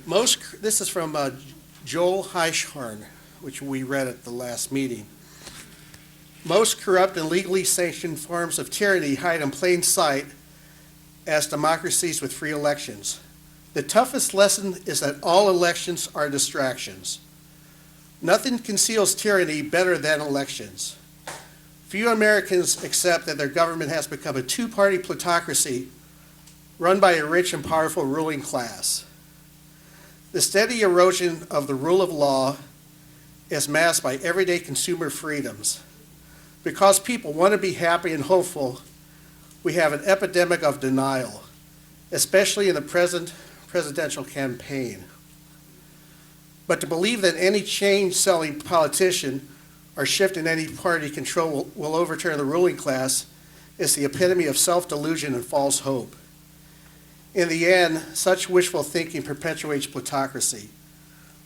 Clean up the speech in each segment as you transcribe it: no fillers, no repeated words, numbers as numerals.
This is from Joel Hirschhorn, which we read at the last meeting. Most corrupt and legally sanctioned forms of tyranny hide in plain sight as democracies with free elections. The toughest lesson is that all elections are distractions. Nothing conceals tyranny better than elections. Few Americans accept that their government has become a two-party plutocracy run by a rich and powerful ruling class. The steady erosion of the rule of law is masked by everyday consumer freedoms. Because people want to be happy and hopeful, we have an epidemic of denial, especially in the presidential campaign. But to believe that any change-selling politician or shift in any party control will overturn the ruling class is the epitome of self-delusion and false hope. In the end, such wishful thinking perpetuates plutocracy.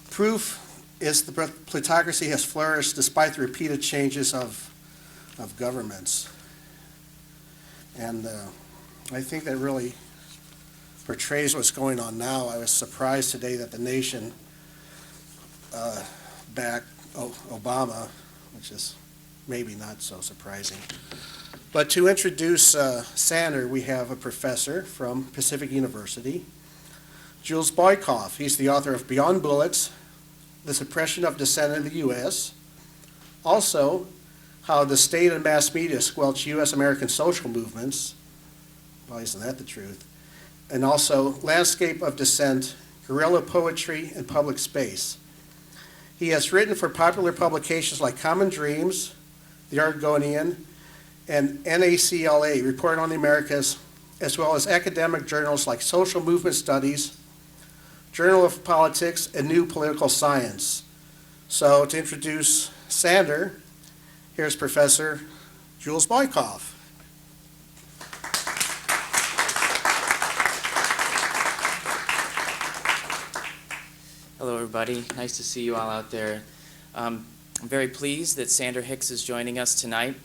Proof is the plutocracy has flourished despite the repeated changes of governments. And I think that really portrays what's going on now. I was surprised today that the nation backed Obama, which is maybe not so surprising. But to introduce Sander, we have a professor from Pacific University, Jules Boykoff. He's the author of Beyond Bullets, The Suppression of Dissent in the U.S., also How the State and Mass Media Squelch U.S. American Social Movements, well, isn't that the truth, and also Landscape of Dissent, Guerrilla Poetry and Public Space. He has written for popular publications like Common Dreams, The Argonian, and NACLA, Report on the Americas, as well as academic journals like Social Movement Studies, Journal of Politics, and New Political Science. So to introduce Sander, here's Professor Jules Boykoff. Hello, everybody. Nice to see you all out there. I'm very pleased that Sander Hicks is joining us tonight.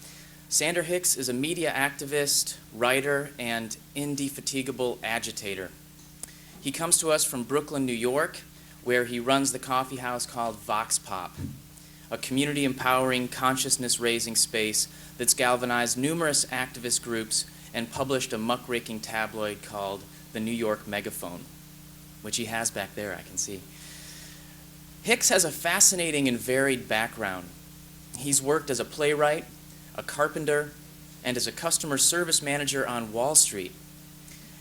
Sander Hicks is a media activist, writer, and indefatigable agitator. He comes to us from Brooklyn, New York, where he runs the coffee house called Vox Pop, a community-empowering, consciousness-raising space that's galvanized numerous activist groups and published a muckraking tabloid called the New York Megaphone, which he has back there, I can see. Hicks has a fascinating and varied background. He's worked as a playwright, a carpenter, and as a customer service manager on Wall Street.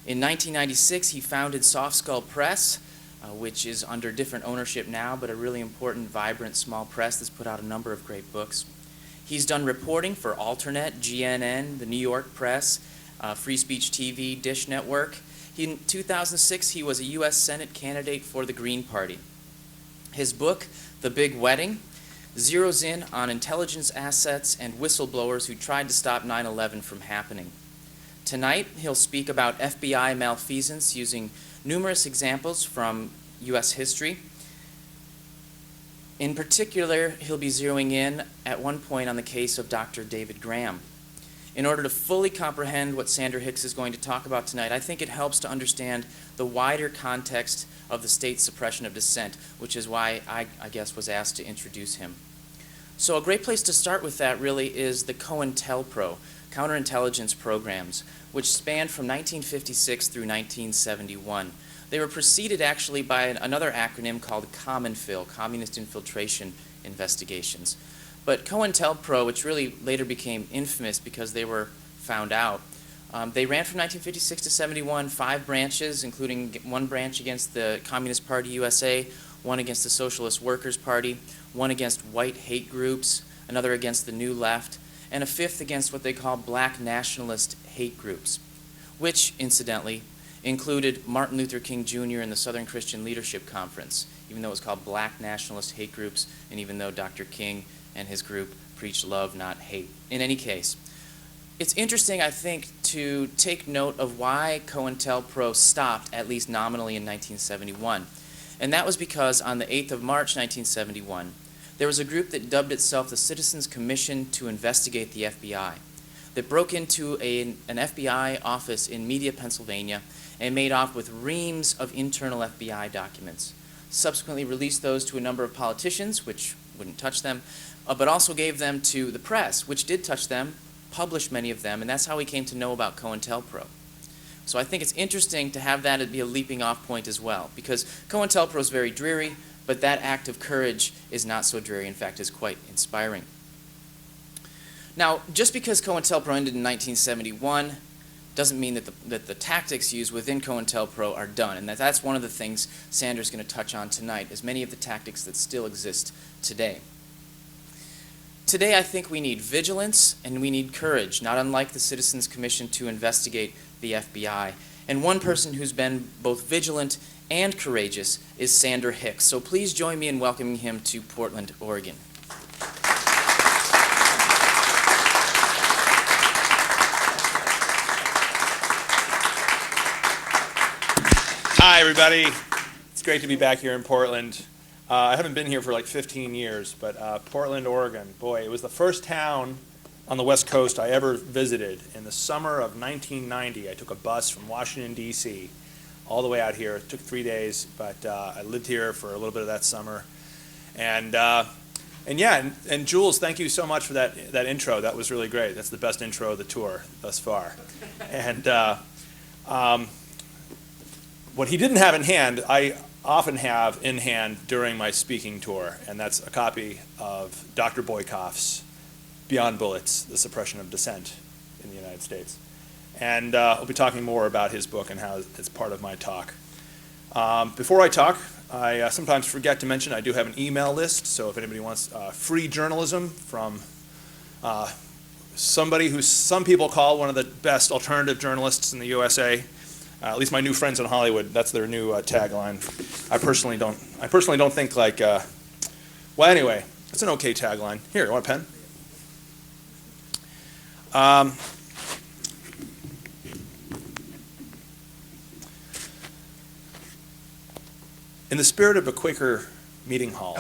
In 1996, he founded Soft Skull Press, which is under different ownership now, but a really important, vibrant, small press that's put out a number of great books. He's done reporting for Alternet, GNN, the New York Press, Free Speech TV, Dish Network. In 2006, he was a U.S. Senate candidate for the Green Party. His book, The Big Wedding, zeroes in on intelligence assets and whistleblowers who tried to stop 9/11 from happening. Tonight, he'll speak about FBI malfeasance using numerous examples from U.S. history. In particular, he'll be zeroing in at one point on the case of Dr. David Graham. In order to fully comprehend what Sander Hicks is going to talk about tonight, I think it helps to understand the wider context of the state's suppression of dissent, which is why I guess was asked to introduce him. So a great place to start with that really is the COINTELPRO, counterintelligence programs, which spanned from 1956 through 1971. They were preceded actually by another acronym called COMINFIL, Communist Infiltration Investigations. But COINTELPRO, which really later became infamous because they were found out, they ran from 1956 to 71, 5 branches, including one branch against the Communist Party USA, one against the Socialist Workers' Party, one against white hate groups, another against the New Left, and a 5th against what they call black nationalist hate groups, which, incidentally, included Martin Luther King Jr. and the Southern Christian Leadership Conference, even though it was called black nationalist hate groups, and even though Dr. King and his group preached love, not hate. In any case, it's interesting, I think, to take note of why COINTELPRO stopped, at least nominally, in 1971. And that was because on the 8th of March, 1971, there was a group that dubbed itself the Citizens Commission to investigate the FBI that broke into an FBI office in Media, Pennsylvania, and made off with reams of internal FBI documents. Subsequently released those to a number of politicians, which wouldn't touch them, but also gave them to the press, which did touch them, published many of them, and that's how we came to know about COINTELPRO. So I think it's interesting to have that be a leaping off point as well, because COINTELPRO is very dreary, but that act of courage is not so dreary. In fact, is quite inspiring. Now, just because COINTELPRO ended in 1971 doesn't mean that the tactics used within COINTELPRO are done, and that's one of the things Sanders is going to touch on tonight, is many of the tactics that still exist today. Today, I think we need vigilance and we need courage, not unlike the Citizens Commission to investigate the FBI. And one person who's been both vigilant and courageous is Sander Hicks. So please join me in welcoming him to Portland, Oregon. Hi, everybody. It's great to be back here in Portland. I haven't been here for like 15 years, but Portland, Oregon, boy, it was the first town on the West Coast I ever visited. In the summer of 1990, I took a bus from Washington, D.C., all the way out here. It took 3 days, but I lived here for a little bit of that summer. And Jules, thank you so much for that intro. That was really great. That's the best intro of the tour thus far. And what he didn't have in hand, I often have in hand during my speaking tour, and that's a copy of Dr. Boykoff's Beyond Bullets, The Suppression of Dissent in the United States. And I'll be talking more about his book and how it's part of my talk. Before I talk, I sometimes forget to mention I do have an email list, so if anybody wants free journalism from somebody who some people call one of the best alternative journalists in the USA, at least my new friends in Hollywood, that's their new tagline. I personally don't think like, well, anyway, it's an okay tagline. Here, you want a pen? In the spirit of a Quaker meeting hall,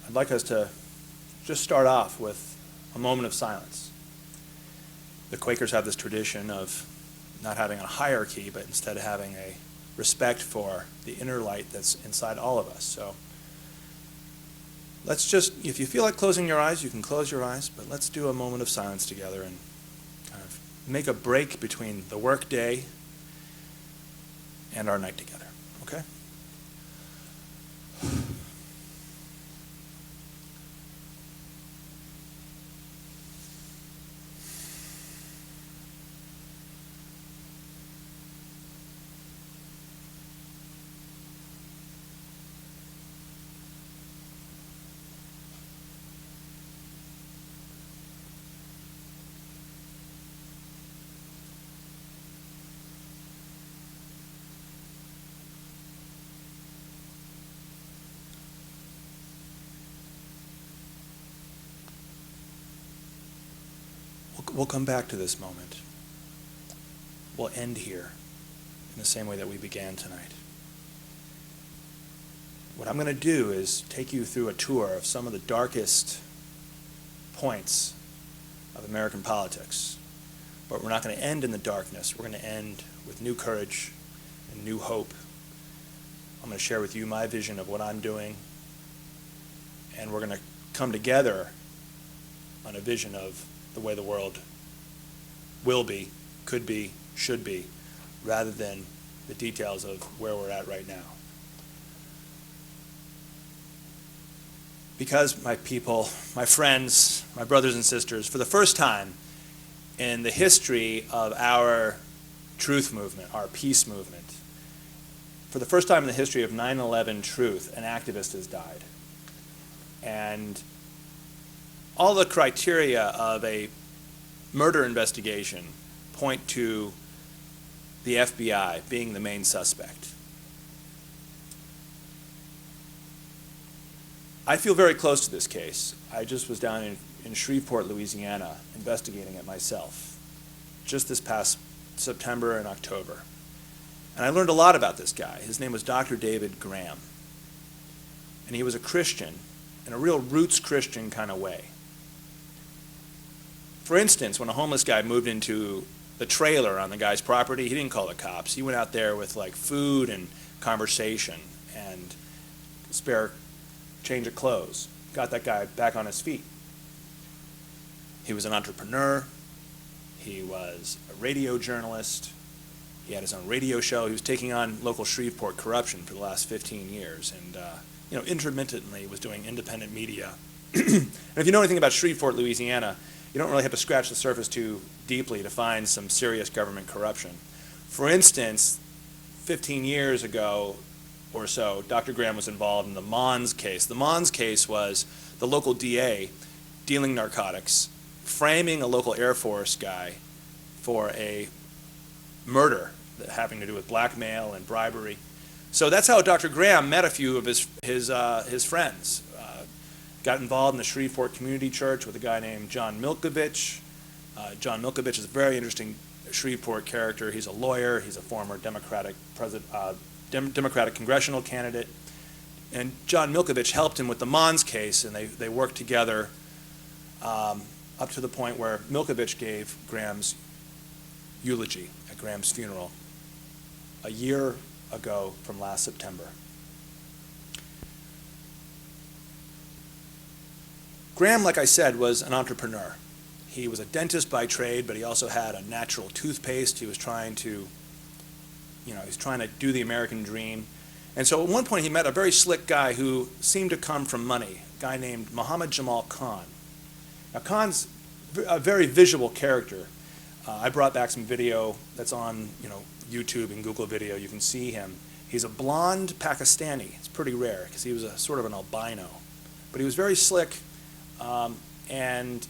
I'd like us to just start off with a moment of silence. The Quakers have this tradition of not having a hierarchy, but instead of having a respect for the inner light that's inside all of us. So let's just, if you feel like closing your eyes, you can close your eyes, but let's do a moment of silence together and kind of make a break between the work day and our night together, okay? We'll come back to this moment. We'll end here in the same way that we began tonight. What I'm going to do is take you through a tour of some of the darkest points of American politics. But we're not going to end in the darkness. We're going to end with new courage and new hope. I'm going to share with you my vision of what I'm doing, and we're going to come together on a vision of the way the world will be, could be, should be, rather than the details of where we're at right now. Because my people, my friends, my brothers and sisters, for the first time in the history of our truth movement, our peace movement, for the first time in the history of 9/11 truth, an activist has died. And all the criteria of a murder investigation point to the FBI being the main suspect. I feel very close to this case. I just was down in Shreveport, Louisiana, investigating it myself, just this past September and October. And I learned a lot about this guy. His name was Dr. David Graham. And he was a Christian, in a real roots Christian kind of way. For instance, when a homeless guy moved into the trailer on the guy's property. He didn't call the cops. He went out there with like food and conversation and spare change of clothes. Got that guy back on his feet. He was an entrepreneur. He was a radio journalist. He had his own radio show. He was taking on local Shreveport corruption for the last 15 years, and intermittently was doing independent media. And if you know anything about Shreveport, Louisiana, you don't really have to scratch the surface too deeply to find some serious government corruption. For instance, 15 years ago or so, Dr. Graham was involved in the Mons case. The Mons case was the local DA dealing narcotics, framing a local Air Force guy for a murder having to do with blackmail and bribery. So that's how Dr. Graham met a few of his friends. Got involved in the Shreveport Community Church with a guy named John Milkovich. John Milkovich is a very interesting Shreveport character. He's a lawyer. He's a former Democratic congressional candidate. And John Milkovich helped him with the Mons case, and they worked together up to the point where Milkovich gave Graham's eulogy at Graham's funeral a year ago from last September. Graham, like I said, was an entrepreneur. He was a dentist by trade, but he also had a natural toothpaste. He was trying to, do the American dream. And so at one point he met a very slick guy who seemed to come from money, a guy named Muhammad Jamal Khan. Now Khan's a very visual character. I brought back some video that's on YouTube and Google Video. You can see him. He's a blonde Pakistani. It's pretty rare because he was a sort of an albino. But he was very slick. And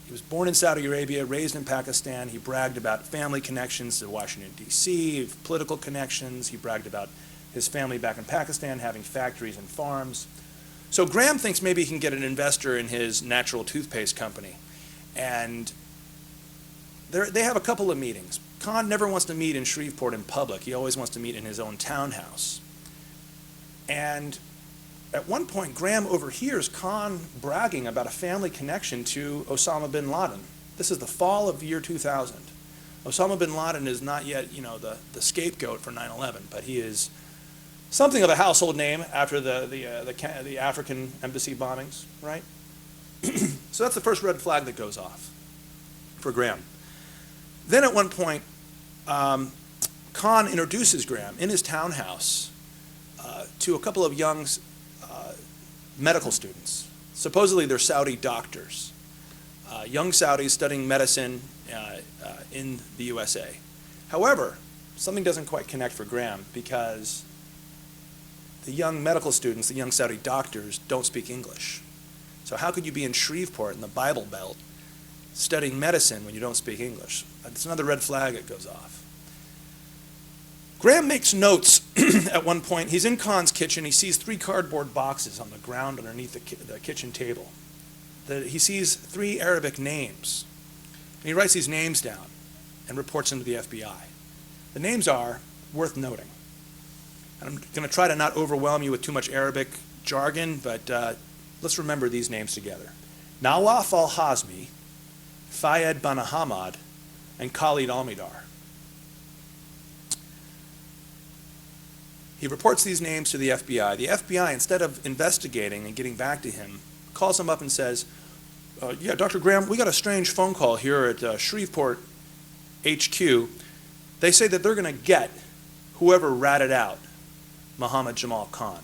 he was born in Saudi Arabia, raised in Pakistan. He bragged about family connections to Washington, D.C., political connections. He bragged about his family back in Pakistan having factories and farms. So Graham thinks maybe he can get an investor in his natural toothpaste company. And they have a couple of meetings. Khan never wants to meet in Shreveport in public. He always wants to meet in his own townhouse. And at one point, Graham overhears Khan bragging about a family connection to Osama bin Laden. This is the fall of year 2000. Osama bin Laden is not yet, the scapegoat for 9/11, but he is something of a household name after the African embassy bombings, right? So that's the first red flag that goes off for Graham. Then at one point, Khan introduces Graham in his townhouse to a couple of young medical students. Supposedly they're Saudi doctors, young Saudis studying medicine in the USA. However, something doesn't quite connect for Graham because the young medical students, the young Saudi doctors, don't speak English. So how could you be in Shreveport in the Bible Belt studying medicine when you don't speak English? It's another red flag that goes off. Graham makes notes at one point. He's in Khan's kitchen. He sees 3 cardboard boxes on the ground underneath the kitchen table. He sees 3 Arabic names. And he writes these names down and reports them to the FBI. The names are worth noting. And I'm going to try to not overwhelm you with too much Arabic jargon, but let's remember these names together. Nawaf al-Hazmi, Fayed bin Ahmad, and Khalid Almidar. He reports these names to the FBI. The FBI, instead of investigating and getting back to him, calls him up and says, yeah, Dr. Graham, we got a strange phone call here at Shreveport HQ. They say that they're going to get whoever ratted out Muhammad Jamal Khan.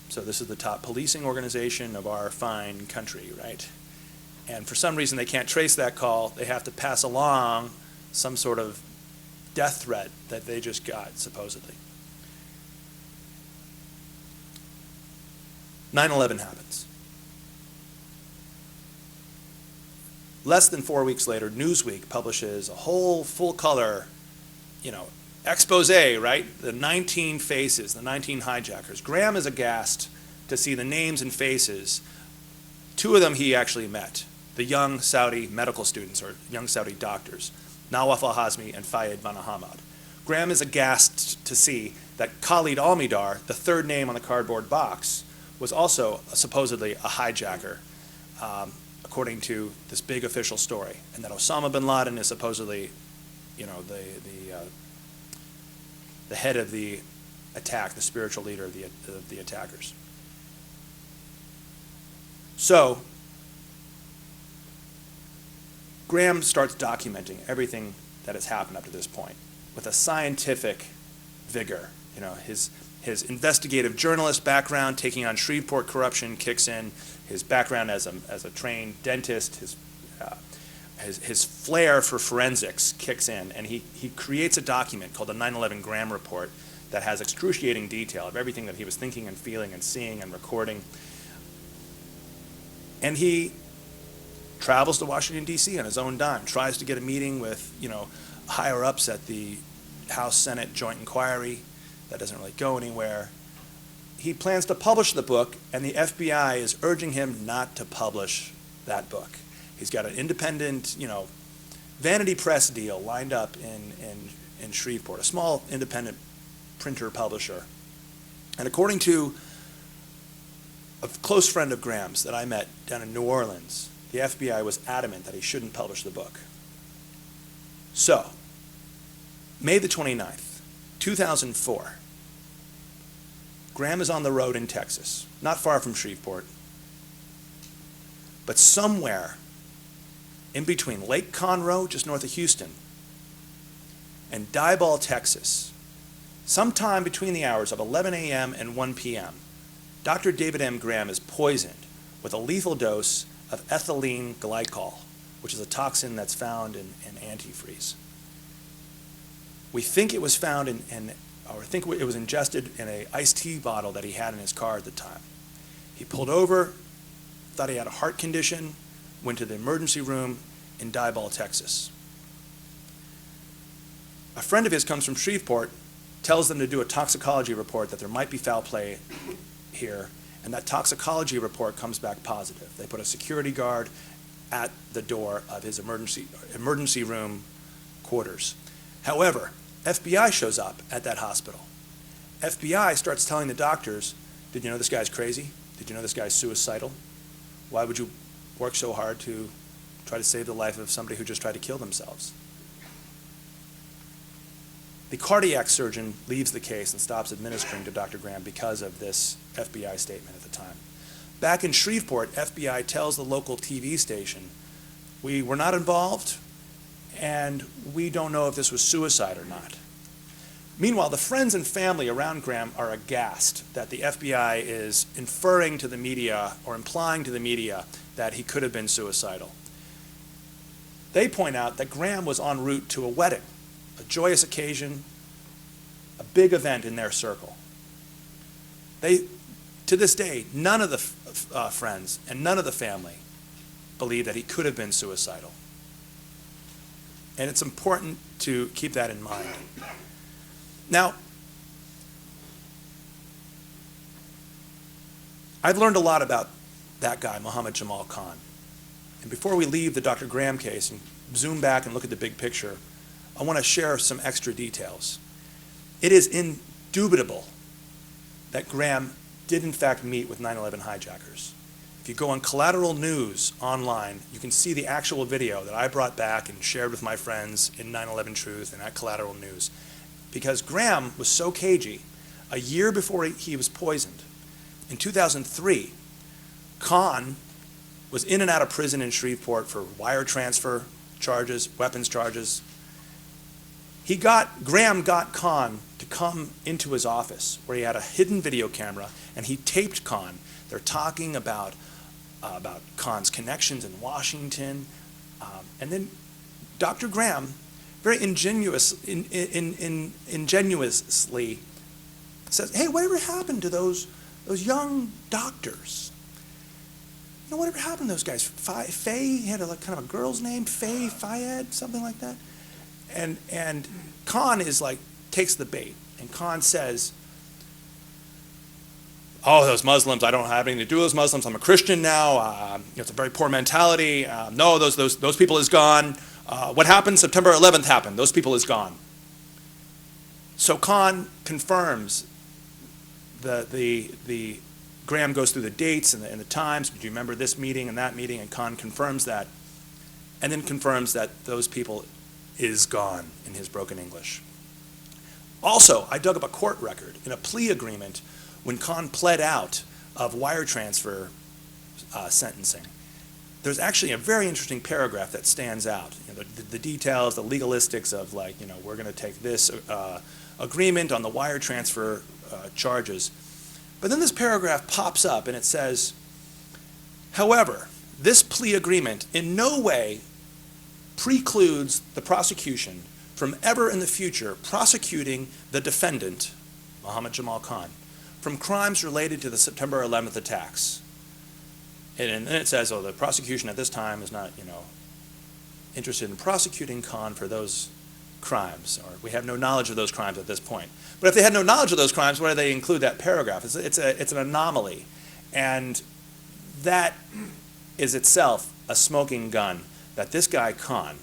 So this is the top policing organization of our fine country, right? And for some reason they can't trace that call. They have to pass along some sort of death threat that they just got, supposedly. 9/11 happens. Less than 4 weeks later, Newsweek publishes a whole full-color, expose, right? The 19 faces, the 19 hijackers. Graham is aghast to see the names and faces. 2 of them he actually met, the young Saudi medical students or young Saudi doctors, Nawaf al-Hazmi and Fayed bin Ahmad. Graham is aghast to see that Khalid Almidar, the 3rd name on the cardboard box, was also supposedly a hijacker according to this big official story, and that Osama bin Laden is supposedly, the head of the attack, the spiritual leader of the attackers. So Graham starts documenting everything that has happened up to this point with a scientific vigor. His investigative journalist background, taking on Shreveport corruption, kicks in. His background as a trained dentist, his flair for forensics kicks in, and he creates a document called the 9/11 Graham Report that has excruciating detail of everything that he was thinking and feeling and seeing and recording. And he travels to Washington, D.C. on his own dime, tries to get a meeting with higher ups at the House Senate Joint Inquiry. That doesn't really go anywhere. He plans to publish the book, and the FBI is urging him not to publish that book. He's got an independent, vanity press deal lined up in Shreveport, a small independent printer publisher. And according to a close friend of Graham's that I met down in New Orleans, the FBI was adamant that he shouldn't publish the book. So, May the 29th, 2004, Graham is on the road in Texas, not far from Shreveport, but somewhere in between Lake Conroe, just north of Houston, and Diboll, Texas, sometime between the hours of 11 a.m. and 1 p.m., Dr. David M. Graham is poisoned with a lethal dose of ethylene glycol, which is a toxin that's found in antifreeze. We think it was found or think it was ingested in an iced tea bottle that he had in his car at the time. He pulled over, thought he had a heart condition, went to the emergency room in Diboll, Texas. A friend of his comes from Shreveport, tells them to do a toxicology report that there might be foul play here, and that toxicology report comes back positive. They put a security guard at the door of his emergency room quarters. However, FBI shows up at that hospital. FBI starts telling the doctors, did you know this guy's crazy? Did you know this guy's suicidal? Why would you work so hard to try to save the life of somebody who just tried to kill themselves? The cardiac surgeon leaves the case and stops administering to Dr. Graham because of this FBI statement at the time. Back in Shreveport, FBI tells the local TV station, we were not involved, and we don't know if this was suicide or not. Meanwhile, the friends and family around Graham are aghast that the FBI is inferring to the media or implying to the media that he could have been suicidal. They point out that Graham was en route to a wedding, a joyous occasion, a big event in their circle. To this day, none of the friends and none of the family believe that he could have been suicidal. And it's important to keep that in mind. Now, I've learned a lot about that guy, Muhammad Jamal Khan. And before we leave the Dr. Graham case and zoom back and look at the big picture, I want to share some extra details. It is indubitable that Graham did in fact meet with 9/11 hijackers. If you go on Collateral News online, you can see the actual video that I brought back and shared with my friends in 9/11 Truth and at Collateral News. Because Graham was so cagey, a year before he was poisoned, in 2003, Khan was in and out of prison in Shreveport for wire transfer charges, weapons charges. Graham got Khan to come into his office where he had a hidden video camera, and he taped Khan. They're talking about Khan's connections in Washington, and then Dr. Graham very ingenuously says, hey, whatever happened to those young doctors? You know, whatever happened to those guys? Faye, he had kind of a girl's name, Faye, Fayed, something like that. And Khan takes the bait, and Khan says, oh, those Muslims, I don't have anything to do with those Muslims. I'm a Christian now. It's a very poor mentality. No, those people is gone. What happened? September 11th happened. Those people is gone. So Khan confirms the Graham goes through the dates and the times. Do you remember this meeting and that meeting? And Kahn confirms that, and then confirms that those people is gone in his broken English. Also, I dug up a court record in a plea agreement when Kahn pled out of wire transfer sentencing. There's actually a very interesting paragraph that stands out. You know, the details, the legalistics of, like, you know, we're going to take this agreement on the wire transfer charges. But then this paragraph pops up and it says, however, this plea agreement in no way precludes the prosecution from ever in the future prosecuting the defendant, Mohammed Jamal Khan, from crimes related to the September 11th attacks. And then it says, oh, the prosecution at this time is not, you know, interested in prosecuting Khan for those crimes, or we have no knowledge of those crimes at this point. But if they had no knowledge of those crimes, why do they include that paragraph? It's an anomaly. And that is itself a smoking gun that this guy, Khan,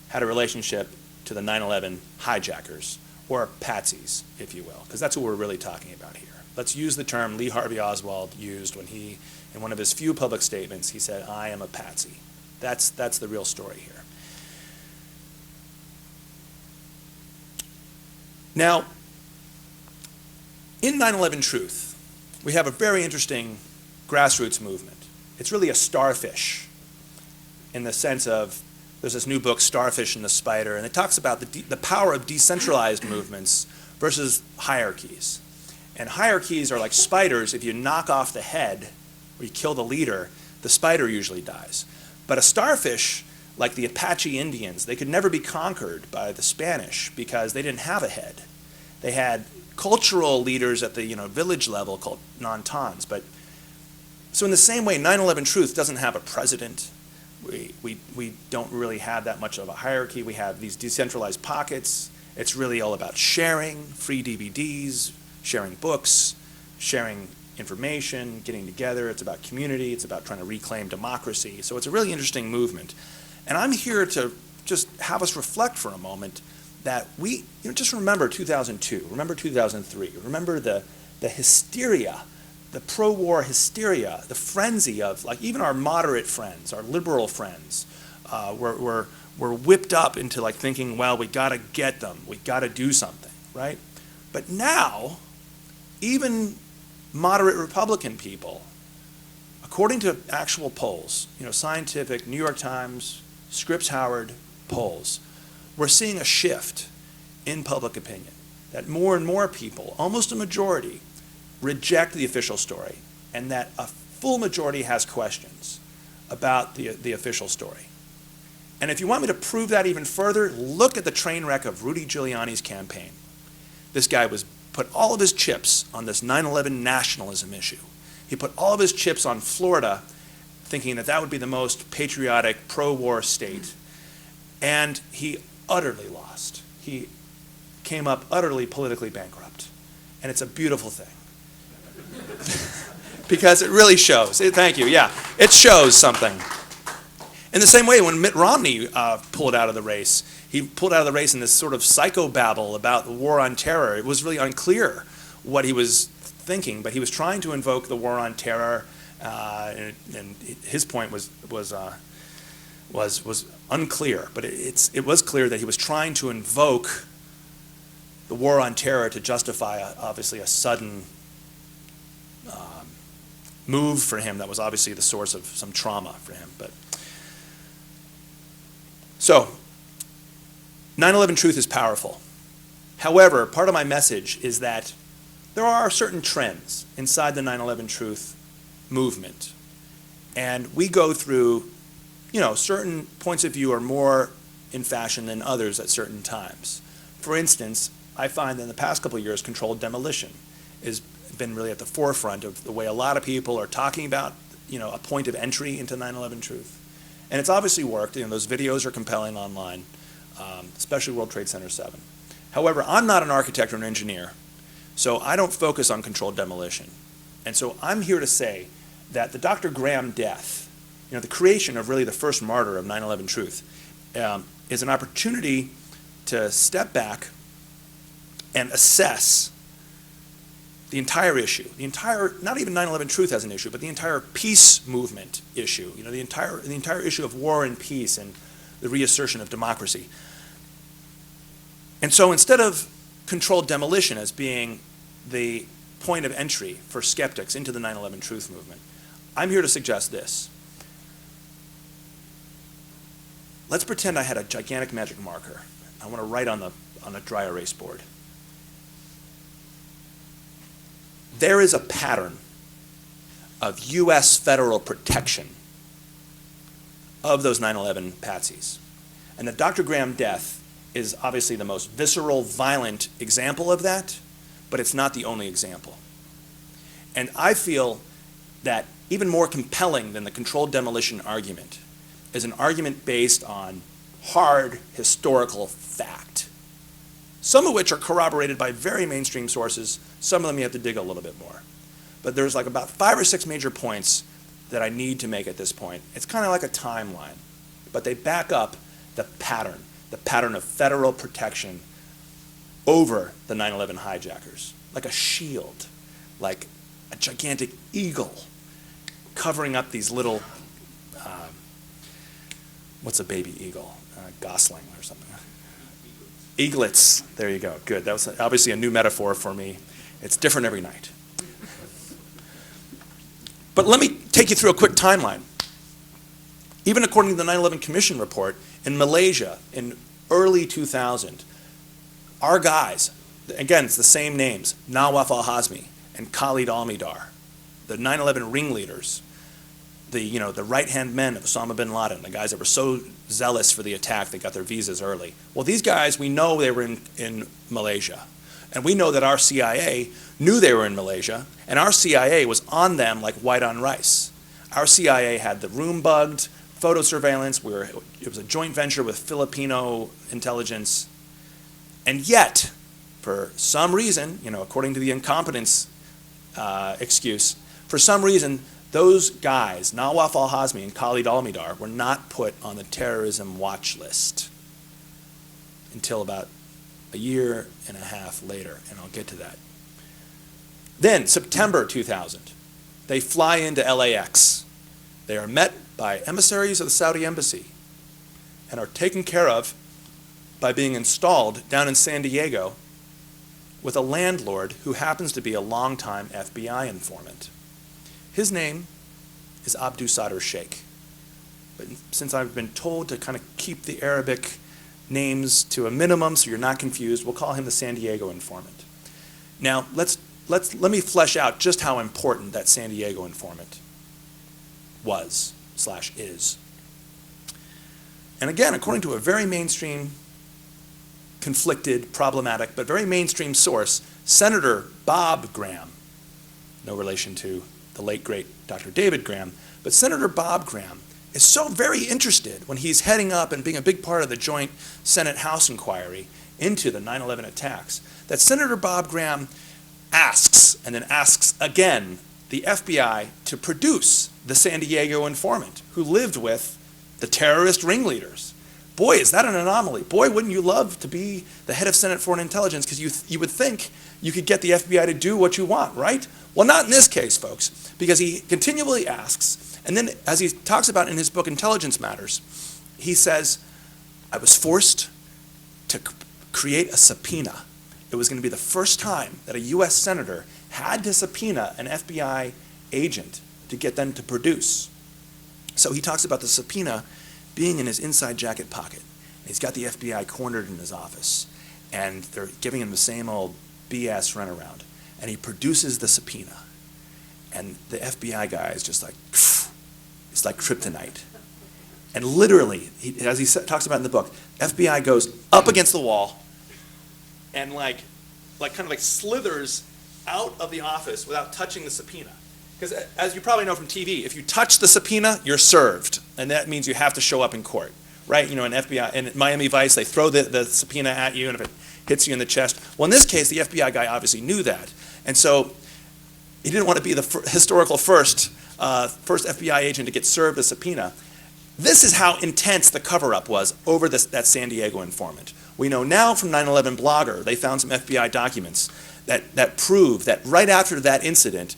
had a relationship to the 9/11 hijackers, or patsies, if you will, because that's what we're really talking about here. Let's use the term Lee Harvey Oswald used when he, in one of his few public statements, he said, I am a patsy. That's the real story here. Now, in 9/11 Truth, we have a very interesting grassroots movement. It's really a starfish in the sense of, there's this new book, Starfish and the Spider, and it talks about the power of decentralized movements versus hierarchies. And hierarchies are like spiders. If you knock off the head or you kill the leader, the spider usually dies. But a starfish, like the Apache Indians, they could never be conquered by the Spanish because they didn't have a head. They had cultural leaders at the village level called non-tans. But so in the same way, 9/11 Truth doesn't have a president. We don't really have that much of a hierarchy. We have these decentralized pockets. It's really all about sharing, free DVDs, sharing books, sharing information, getting together. It's about community. It's about trying to reclaim democracy. So it's a really interesting movement. And I'm here to just have us reflect for a moment that we, just remember 2002, remember 2003, remember the hysteria, the pro-war hysteria, the frenzy of, like, even our moderate friends, our liberal friends, were whipped up into, like, thinking, well, we got to get them, we got to do something, right? But now, even moderate Republican people, according to actual polls, scientific, New York Times, Scripps Howard polls, we're seeing a shift in public opinion, that more and more people, almost a majority, reject the official story, and that a full majority has questions about the official story. And if you want me to prove that even further, look at the train wreck of Rudy Giuliani's campaign. This guy put all of his chips on this 9/11 nationalism issue. He put all of his chips on Florida, thinking that would be the most patriotic, pro-war state. And he utterly lost. He came up utterly politically bankrupt. And it's a beautiful thing. Because it really shows. Thank you, yeah. It shows something. In the same way, when Mitt Romney pulled out of the race, he pulled out of the race in this sort of psychobabble about the war on terror. It was really unclear what he was thinking, but he was trying to invoke the war on terror, and his point was unclear. But it was clear that he was trying to invoke the war on terror to justify, obviously, a sudden move for him that was obviously the source of some trauma for him. So, 9/11 Truth is powerful. However, part of my message is that there are certain trends inside the 9/11 Truth movement. And we go through, certain points of view are more in fashion than others at certain times. For instance, I find that in the past couple of years, controlled demolition has been really at the forefront of the way a lot of people are talking about, a point of entry into 9/11 Truth. And it's obviously worked. Those videos are compelling online, especially World Trade Center 7. However, I'm not an architect or an engineer, so I don't focus on controlled demolition. And so I'm here to say that the Dr. Graham death, the creation of really the first martyr of 9/11 Truth, is an opportunity to step back and assess the entire issue, not even 9/11 truth as an issue, but the entire peace movement issue, the entire issue of war and peace and the reassertion of democracy. And so instead of controlled demolition as being the point of entry for skeptics into the 9/11 truth movement, I'm here to suggest this. Let's pretend I had a gigantic magic marker. I want to write on a dry erase board. There is a pattern of U.S. federal protection of those 9/11 patsies. And the Dr. Graham death is obviously the most visceral, violent example of that, but it's not the only example. And I feel that even more compelling than the controlled demolition argument is an argument based on hard historical fact, some of which are corroborated by very mainstream sources. Some of them you have to dig a little bit more. But there's like about 5 or 6 major points that I need to make at this point. It's kind of like a timeline, but they back up the pattern of federal protection over the 9/11 hijackers, like a shield, like a gigantic eagle covering up these little, what's a baby eagle? Gosling or something. Eaglets, there you go, good. That was obviously a new metaphor for me. It's different every night. But let me take you through a quick timeline. Even according to the 9/11 Commission report, in Malaysia in early 2000, our guys, again, it's the same names, Nawaf al-Hazmi and Khalid al-Mihdhar, the 9/11 ringleaders, the right-hand men of Osama bin Laden, the guys that were so zealous for the attack they got their visas early. Well, these guys, we know they were in Malaysia. And we know that our CIA knew they were in Malaysia, and our CIA was on them like white on rice. Our CIA had the room bugged, photo surveillance. It was a joint venture with Filipino intelligence. And yet, for some reason, according to the incompetence excuse, for some reason, those guys, Nawaf al-Hazmi and Khalid al-Mihdhar, were not put on the terrorism watch list until about a year and a half later, and I'll get to that. Then, September 2000, they fly into LAX. They are met by emissaries of the Saudi embassy and are taken care of by being installed down in San Diego with a landlord who happens to be a longtime FBI informant. His name is Abdus Sadr Sheikh. But since I've been told to kind of keep the Arabic names to a minimum so you're not confused, we'll call him the San Diego informant. Now, let me flesh out just how important that San Diego informant was/is. And again, according to a very mainstream, conflicted, problematic, but very mainstream source, Senator Bob Graham, no relation to the late, great Dr. David Graham, but Senator Bob Graham is so very interested when he's heading up and being a big part of the joint Senate-House inquiry into the 9/11 attacks, that Senator Bob Graham asks, and then asks again, the FBI to produce the San Diego informant who lived with the terrorist ringleaders. Boy, is that an anomaly. Boy, wouldn't you love to be the head of Senate Foreign Intelligence, because you would think you could get the FBI to do what you want, right? Well, not in this case, folks, because he continually asks, and then as he talks about in his book Intelligence Matters, he says, I was forced to create a subpoena. It was going to be the first time that a U.S. senator had to subpoena an FBI agent to get them to produce. So he talks about the subpoena being in his inside jacket pocket. He's got the FBI cornered in his office, and they're giving him the same old BS runaround. And he produces the subpoena, and the FBI guy is just like, it's like kryptonite. And literally, as he talks about in the book, FBI goes up against the wall and like kind of like slithers out of the office without touching the subpoena. Because as you probably know from TV, if you touch the subpoena, you're served. And that means you have to show up in court, right? In FBI, in Miami Vice, they throw the subpoena at you, and if it hits you in the chest. Well, in this case, the FBI guy obviously knew that. And so he didn't want to be the historical first FBI agent to get served a subpoena. This is how intense the cover-up was over that San Diego informant. We know now from 9/11 Blogger, they found some FBI documents that proved that right after that incident,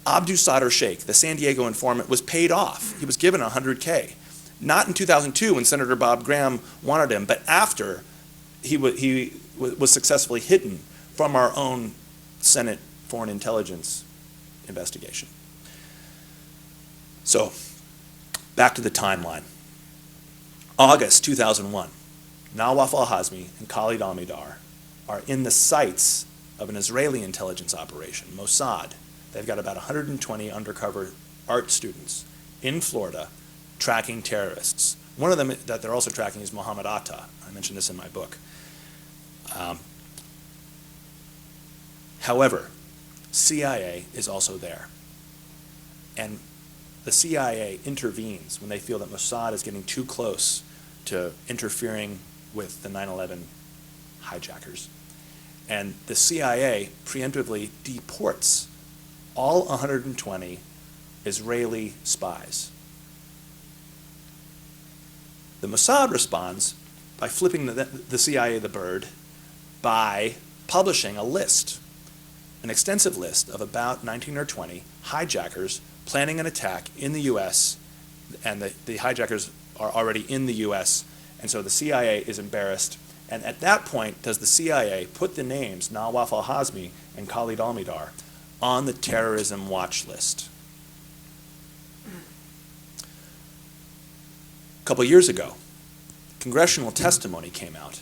Abdul Sadr Sheikh, the San Diego informant, was paid off. He was given $100K. Not in 2002 when Senator Bob Graham wanted him, but after he was successfully hidden from our own Senate Foreign Intelligence investigation. So, back to the timeline. August 2001, Nawaf al-Hazmi and Khalid al-Mihdhar are in the sights of an Israeli intelligence operation, Mossad. They've got about 120 undercover art students in Florida tracking terrorists. One of them that they're also tracking is Mohammed Atta. I mentioned this in my book. However, CIA is also there. And the CIA intervenes when they feel that Mossad is getting too close to interfering with the 9/11 hijackers. And the CIA preemptively deports all 120 Israeli spies. The Mossad responds by flipping the CIA the bird by publishing a list, an extensive list of about 19 or 20 hijackers planning an attack in the U.S., and the hijackers are already in the U.S., and so the CIA is embarrassed. And at that point, does the CIA put the names Nawaf al-Hazmi and Khalid al-Mihdhar on the terrorism watch list? A couple years ago, congressional testimony came out.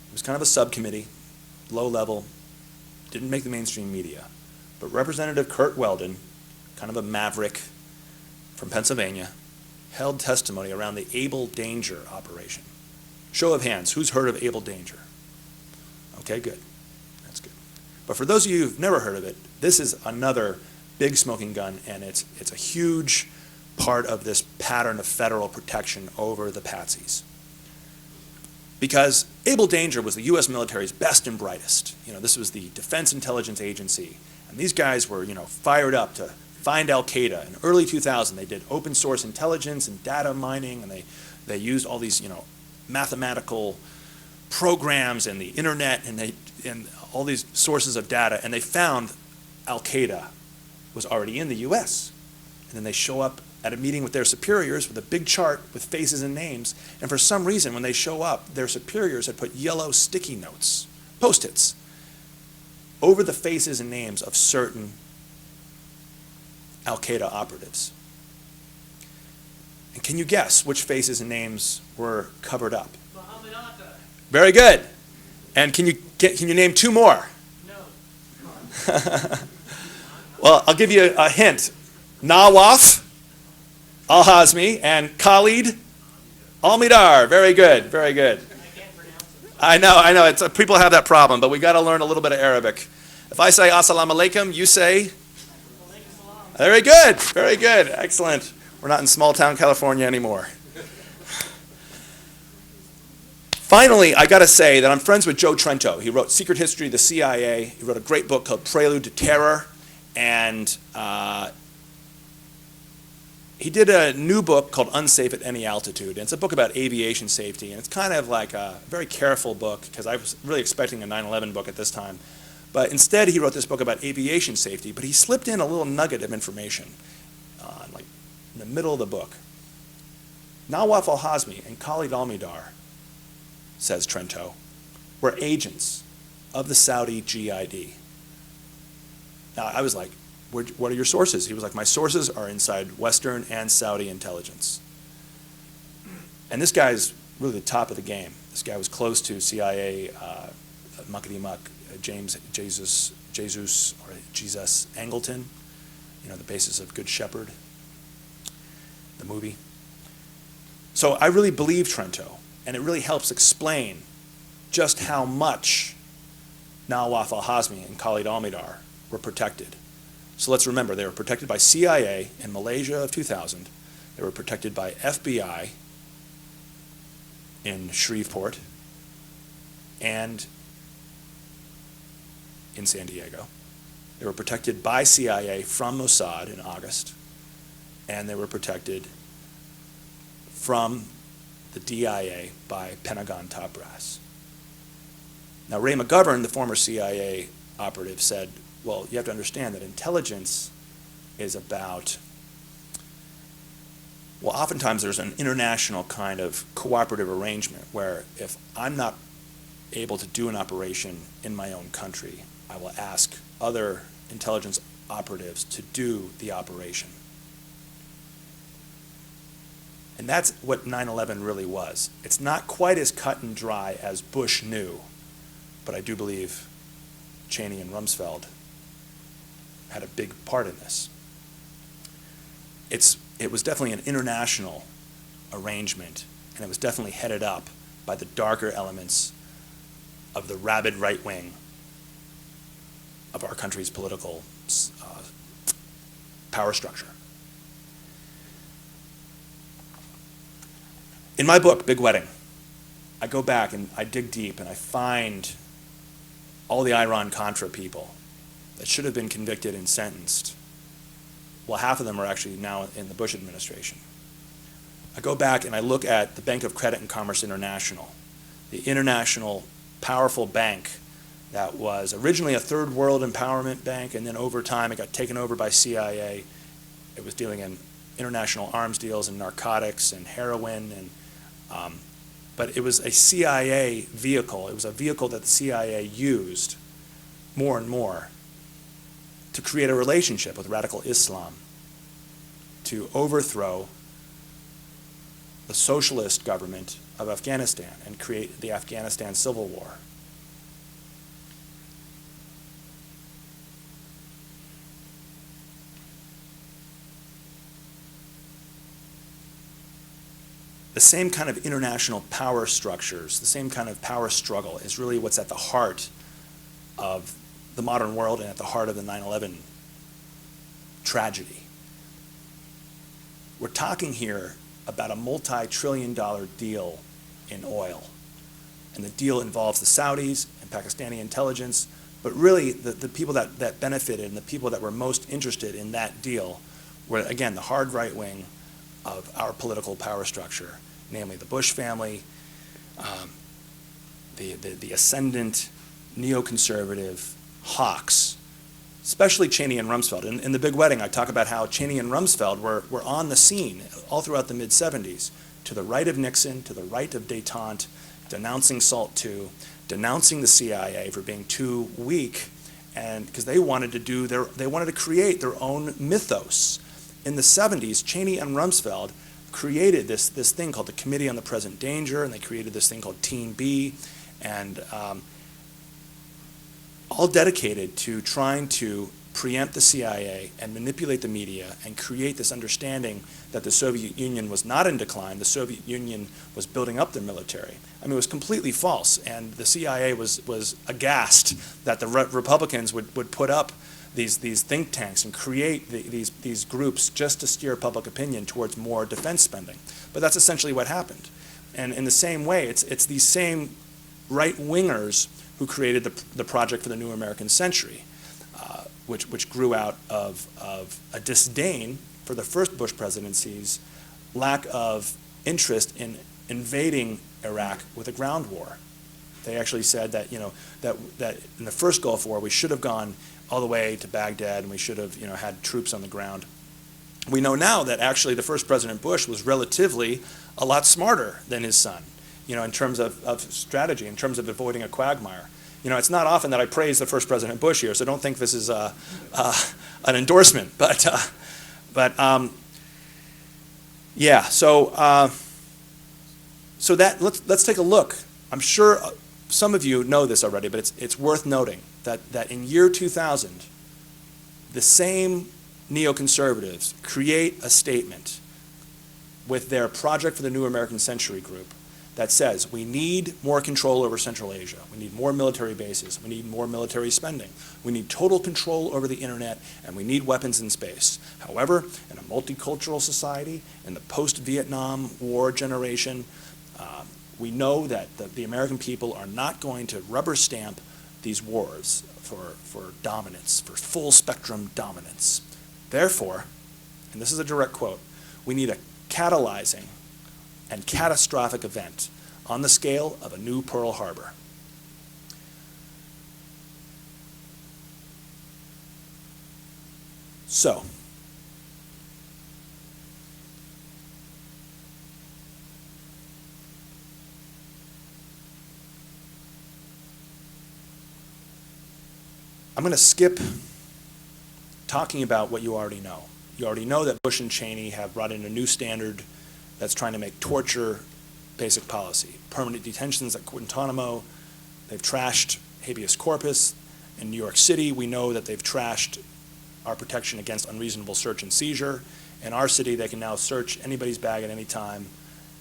It was kind of a subcommittee, low level, didn't make the mainstream media. But Representative Kurt Weldon, kind of a maverick from Pennsylvania, held testimony around the Able Danger operation. Show of hands, who's heard of Able Danger? Okay, good. That's good. But for those of you who've never heard of it, this is another big smoking gun, and it's a huge part of this pattern of federal protection over the patsies. Because Able Danger was the U.S. military's best and brightest. This was the Defense Intelligence Agency, and these guys were, fired up to find Al-Qaeda. In early 2000, they did open source intelligence and data mining, and they used all these, mathematical programs and the internet and all these sources of data, and they found Al-Qaeda was already in the U.S. And then they show up at a meeting with their superiors with a big chart with faces and names, and for some reason when they show up, their superiors had put yellow sticky notes, Post-its, over the faces and names of certain Al-Qaeda operatives. And can you guess which faces and names were covered up? Mohammed Atta. Very good. And can you name two more? No. Well, I'll give you a hint. Nawaf al-Hazmi and Khalid al-Mihdhar. Very good, very good. I can't pronounce it. I know. People have that problem, but we got to learn a little bit of Arabic. If I say assalamu alaikum, you say? Very good, very good, excellent. We're not in small town California anymore. Finally, I got to say that I'm friends with Joe Trento. He wrote Secret History of the CIA. He wrote a great book called Prelude to Terror. And he did a new book called Unsafe at Any Altitude. And it's a book about aviation safety. And it's kind of like a very careful book, because I was really expecting a 9/11 book at this time. But instead, he wrote this book about aviation safety. But he slipped in a little nugget of information, like in the middle of the book. Nawaf al-Hazmi and Khalid al-Mihdhar, says Trento, were agents of the Saudi GID. Now, I was like, what are your sources? He was like, my sources are inside Western and Saudi intelligence. And this guy's really the top of the game. This guy was close to CIA muckety-muck, Jesus Angleton, the basis of Good Shepherd, the movie. So I really believe Trento, and it really helps explain just how much Nawaf al-Hazmi and Khalid al-Mihdhar were protected. So let's remember, they were protected by CIA in Malaysia of 2000. They were protected by FBI in Shreveport and in San Diego. They were protected by CIA from Mossad in August, and they were protected from the DIA by Pentagon top brass. Now, Ray McGovern, the former CIA operative, said, well, you have to understand that intelligence is about, well, oftentimes there's an international kind of cooperative arrangement where if I'm not able to do an operation in my own country, I will ask other intelligence operatives to do the operation. And that's what 9/11 really was. It's not quite as cut and dry as Bush knew, but I do believe Cheney and Rumsfeld had a big part in this. It was definitely an international arrangement, and it was definitely headed up by the darker elements of the rabid right wing of our country's political power structure. In my book, Big Wedding, I go back and I dig deep and I find all the Iran-Contra people that should have been convicted and sentenced. Well, half of them are actually now in the Bush administration. I go back and I look at the Bank of Credit and Commerce International, the international powerful bank that was originally a third world empowerment bank, and then over time it got taken over by CIA. It was dealing in international arms deals and narcotics and heroin, and but it was a CIA vehicle. It was a vehicle that the CIA used more and more to create a relationship with radical Islam, to overthrow the socialist government of Afghanistan and create the Afghanistan Civil War. The same kind of international power structures, the same kind of power struggle is really what's at the heart of the modern world and at the heart of the 9/11 tragedy. We're talking here about a multi-trillion-dollar deal in oil. And the deal involves the Saudis and Pakistani intelligence, but really the people that benefited and the people that were most interested in that deal were, again, the hard right wing of our political power structure, namely the Bush family, the ascendant neoconservative hawks, especially Cheney and Rumsfeld. In the Big Wedding, I talk about how Cheney and Rumsfeld were on the scene all throughout the mid-'70s, to the right of Nixon, to the right of détente, denouncing SALT II, denouncing the CIA for being too weak, and because they wanted to create their own mythos. In the 70s, Cheney and Rumsfeld created this thing called the Committee on the Present Danger, and they created this thing called Team B, and all dedicated to trying to preempt the CIA and manipulate the media and create this understanding that the Soviet Union was not in decline. The Soviet Union was building up their military. I mean, it was completely false, and the CIA was aghast that the Republicans would put up these think tanks and create these groups just to steer public opinion towards more defense spending. But that's essentially what happened. And in the same way, it's these same right-wingers who created the Project for the New American Century, which grew out of a disdain for the first Bush presidency's lack of interest in invading Iraq with a ground war. They actually said that that in the first Gulf War we should have gone all the way to Baghdad and we should have had troops on the ground. We know now that actually the first President Bush was relatively a lot smarter than his son, in terms of strategy, in terms of avoiding a quagmire. It's not often that I praise the first President Bush here, so don't think this is an endorsement. Yeah. So that let's take a look. I'm sure some of you know this already, but it's worth noting that in year 2000, the same neoconservatives create a statement with their Project for the New American Century group that says we need more control over Central Asia, we need more military bases, we need more military spending, we need total control over the internet, and we need weapons in space. However, in a multicultural society, in the post-Vietnam War generation, we know that the American people are not going to rubber stamp these wars for dominance, for full spectrum dominance. Therefore, and this is a direct quote, we need a catalyzing and catastrophic event on the scale of a new Pearl Harbor. So, I'm going to skip talking about what you already know. You already know that Bush and Cheney have brought in a new standard that's trying to make torture basic policy. Permanent detentions at Guantanamo. They've trashed habeas corpus. In New York City, we know that they've trashed our protection against unreasonable search and seizure. In our city, they can now search anybody's bag at any time,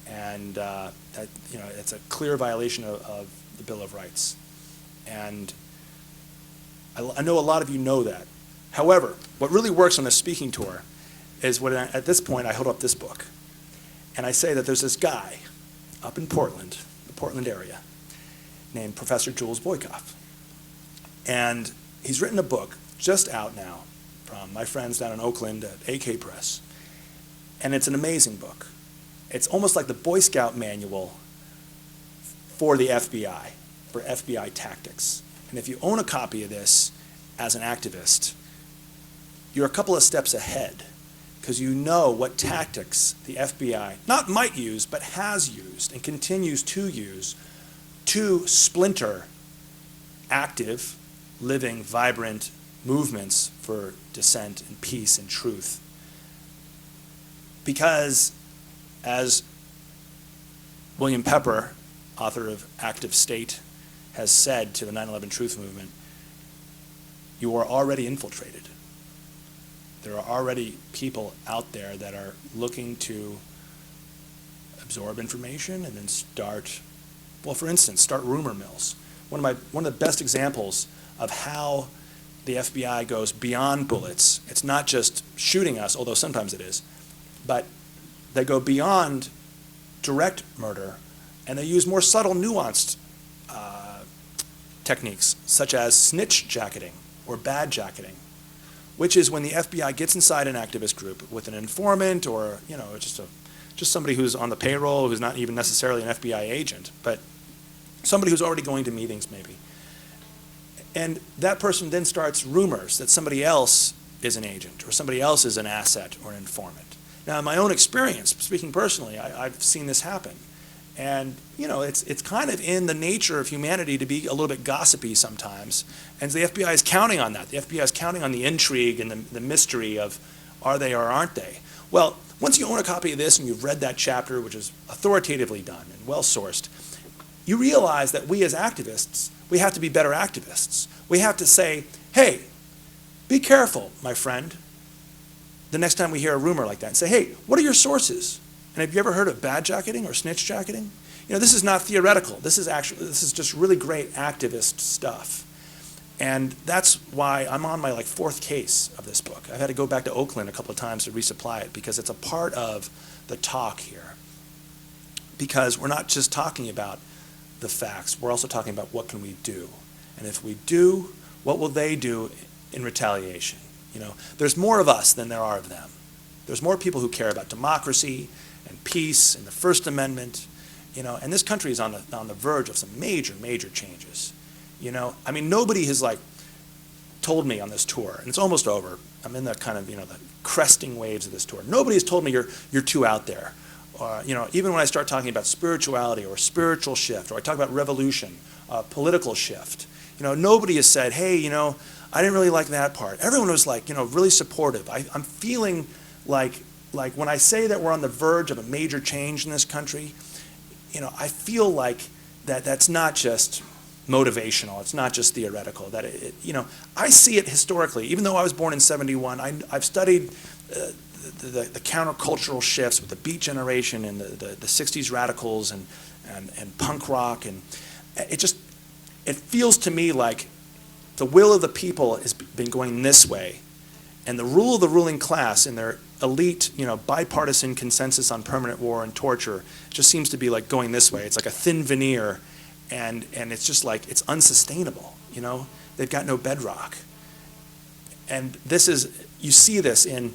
and it's a clear violation of the Bill of Rights. And I know a lot of you know that. However, what really works on a speaking tour is when at this point I hold up this book, and I say that there's this guy up in Portland, the Portland area, named Professor Jules Boykoff. And he's written a book just out now from my friends down in Oakland at AK Press. And it's an amazing book. It's almost like the Boy Scout manual for the FBI, for FBI tactics. And if you own a copy of this as an activist, you're a couple of steps ahead, because you know what tactics the FBI not might use, but has used and continues to use to splinter active, living, vibrant movements for dissent and peace and truth. Because, as William Pepper, author of Active State, has said to the 9/11 Truth Movement, you are already infiltrated. There are already people out there that are looking to absorb information and then start, well, for instance, start rumor mills. One of the best examples of how the FBI goes beyond bullets, it's not just shooting us, although sometimes it is, but they go beyond direct murder, and they use more subtle, nuanced techniques, such as snitch jacketing or bad jacketing, which is when the FBI gets inside an activist group with an informant or just somebody who's on the payroll, who's not even necessarily an FBI agent, but somebody who's already going to meetings maybe. And that person then starts rumors that somebody else is an agent or somebody else is an asset or an informant. Now, in my own experience, speaking personally, I've seen this happen. And, it's kind of in the nature of humanity to be a little bit gossipy sometimes. And the FBI is counting on that. The FBI is counting on the intrigue and the mystery of are they or aren't they. Well, once you own a copy of this and you've read that chapter, which is authoritatively done and well-sourced, you realize that we as activists, we have to be better activists. We have to say, hey, be careful, my friend, the next time we hear a rumor like that, and say, hey, what are your sources? And have you ever heard of bad jacketing or snitch jacketing? This is not theoretical. This is just really great activist stuff. And that's why I'm on my fourth case of this book. I've had to go back to Oakland a couple of times to resupply it because it's a part of the talk here. Because we're not just talking about the facts, we're also talking about what can we do. And if we do, what will they do in retaliation? There's more of us than there are of them. There's more people who care about democracy and peace and the First Amendment, and this country is on the verge of some major, major changes. Nobody has told me on this tour, and it's almost over. I'm in the kind of, the cresting waves of this tour. Nobody has told me you're too out there. Even when I start talking about spirituality or spiritual shift, or I talk about revolution, political shift, nobody has said, hey, I didn't really like that part. Everyone was really supportive. I'm feeling like when I say that we're on the verge of a major change in this country, I feel like that's not just motivational. It's not just theoretical. That I see it historically. Even though I was born in '71, I've studied the countercultural shifts with the Beat Generation and the '60s radicals and punk rock, and it feels to me like the will of the people has been going this way, and the rule of the ruling class and their elite, bipartisan consensus on permanent war and torture just seems to be going this way. It's like a thin veneer, and it's just it's unsustainable. They've got no bedrock, and you see this in,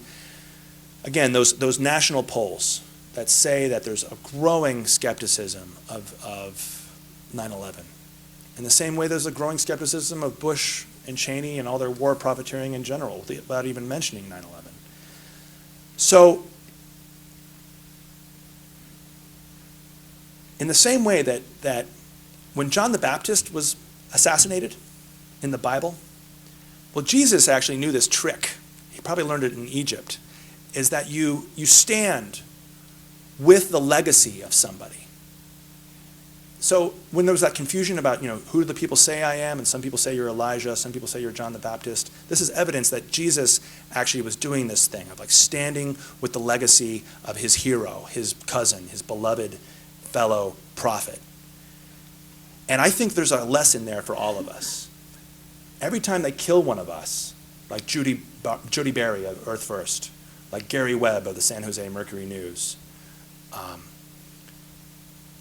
again, those national polls that say that there's a growing skepticism of 9/11. In the same way there's a growing skepticism of Bush and Cheney and all their war profiteering in general without even mentioning 9/11. So in the same way that when John the Baptist was assassinated in the Bible, well, Jesus actually knew this trick. He probably learned it in Egypt, is that you stand with the legacy of somebody. So when there was that confusion about, who do the people say I am, and some people say you're Elijah, some people say you're John the Baptist, this is evidence that Jesus actually was doing this thing of like standing with the legacy of his hero, his cousin, his beloved fellow prophet. And I think there's a lesson there for all of us. Every time they kill one of us, like Judy Berry of Earth First, like Gary Webb of the San Jose Mercury News,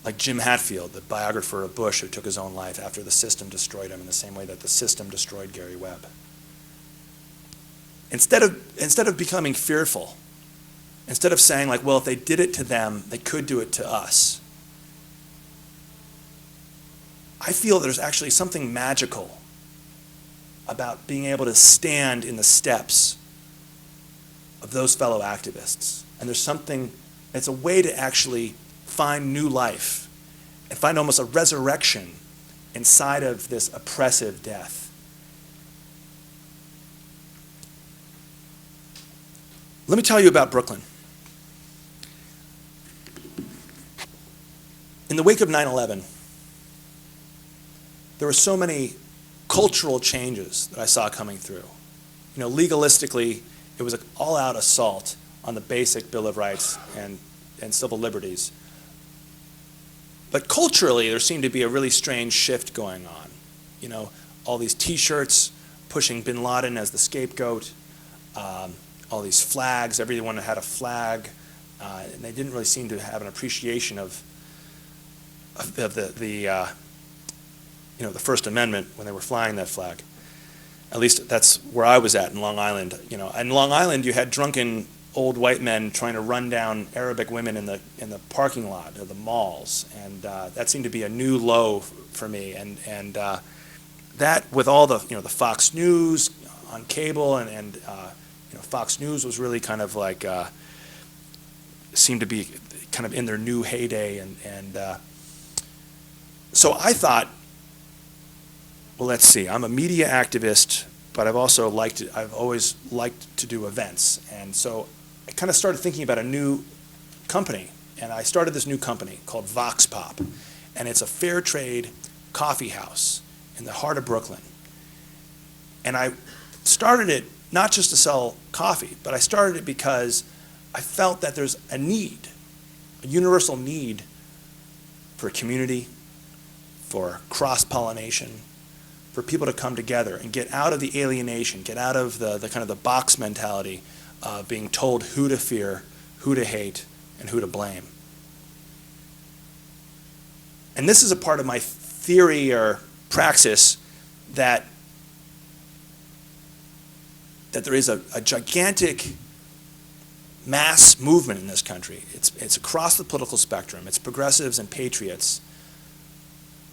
like Jim Hatfield, the biographer of Bush who took his own life after the system destroyed him in the same way that the system destroyed Gary Webb. Instead of becoming fearful, instead of saying like, well, if they did it to them, they could do it to us, I feel there's actually something magical about being able to stand in the steps of those fellow activists. And it's a way to actually find new life and find almost a resurrection inside of this oppressive death. Let me tell you about Brooklyn. In the wake of 9/11, there were so many cultural changes that I saw coming through. Legalistically, it was an all-out assault on the basic Bill of Rights and civil liberties. But culturally, there seemed to be a really strange shift going on. All these T-shirts pushing bin Laden as the scapegoat, all these flags, everyone had a flag, and they didn't really seem to have an appreciation of the First Amendment when they were flying that flag. At least that's where I was at in Long Island. In Long Island, you had drunken old white men trying to run down Arabic women in the parking lot of the malls, and that seemed to be a new low for me. And that with all the the Fox News on cable and Fox News was really kind of like seemed to be kind of in their new heyday, and so I thought, well, let's see. I'm a media activist, but I've always liked to do events, and so I kind of started thinking about a new company, and I started this new company called Vox Pop, and it's a fair trade coffee house in the heart of Brooklyn. And I started it not just to sell coffee, but I started it because I felt that there's a universal need for community, for cross-pollination, for people to come together and get out of the alienation, get out of the kind of the box mentality of being told who to fear, who to hate, and who to blame. And this is a part of my theory or praxis that there is a gigantic mass movement in this country. It's across the political spectrum. It's progressives and patriots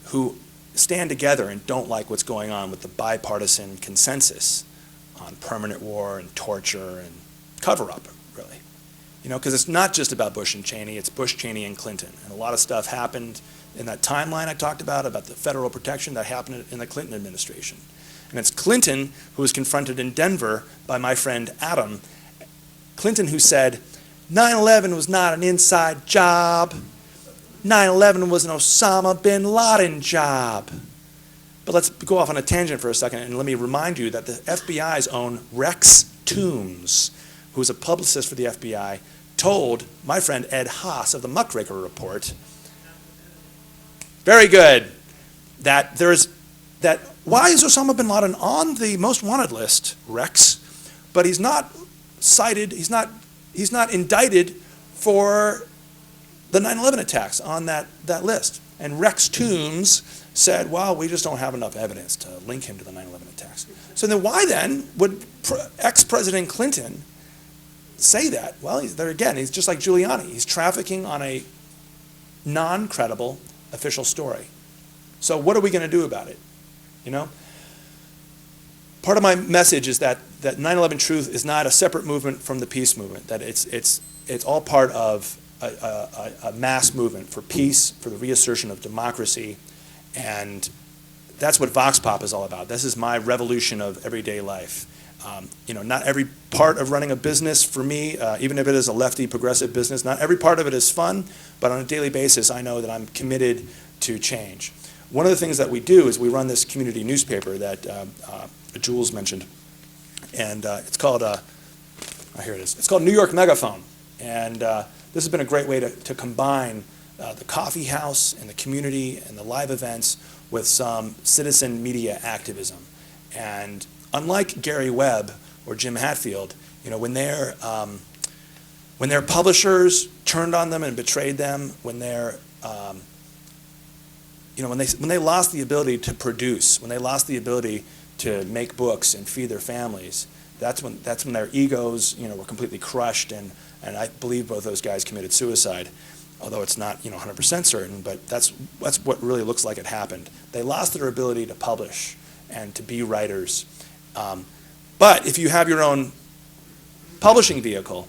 who stand together and don't like what's going on with the bipartisan consensus on permanent war and torture and cover-up, really. Because it's not just about Bush and Cheney, it's Bush, Cheney, and Clinton. And a lot of stuff happened in that timeline I talked about the federal protection that happened in the Clinton administration. And it's Clinton who was confronted in Denver by my friend Adam. Clinton who said, 9/11 was not an inside job. 9/11 was an Osama bin Laden job. But let's go off on a tangent for a second, and let me remind you that the FBI's own Rex Toombs, who was a publicist for the FBI, told my friend Ed Haas of the Muckraker Report, very good, that why is Osama bin Laden on the most wanted list, Rex, but he's not cited, he's not indicted for the 9/11 attacks on that list. And Rex Toombs said, well, we just don't have enough evidence to link him to the 9/11 attacks. So then why then would ex-President Clinton say that? Well, he's just like Giuliani. He's trafficking on a non-credible official story. So what are we going to do about it? part of my message is that 9/11 Truth is not a separate movement from the peace movement, that it's all part of a mass movement for peace, for the reassertion of democracy, and that's what Vox Pop is all about. This is my revolution of everyday life. Not every part of running a business for me, even if it is a lefty progressive business, not every part of it is fun, but on a daily basis I know that I'm committed to change. One of the things that we do is we run this community newspaper that Jules mentioned, and it's called, here it is, it's called New York Megaphone, and this has been a great way to combine the coffee house and the community and the live events with some citizen media activism. And unlike Gary Webb or Jim Hatfield, when their publishers turned on them and betrayed them, when they lost the ability to produce, when they lost the ability to make books and feed their families, that's when their egos, were completely crushed, and I believe both those guys committed suicide, although it's not, 100% certain, but that's what really looks like it happened. They lost their ability to publish and to be writers. But if you have your own publishing vehicle,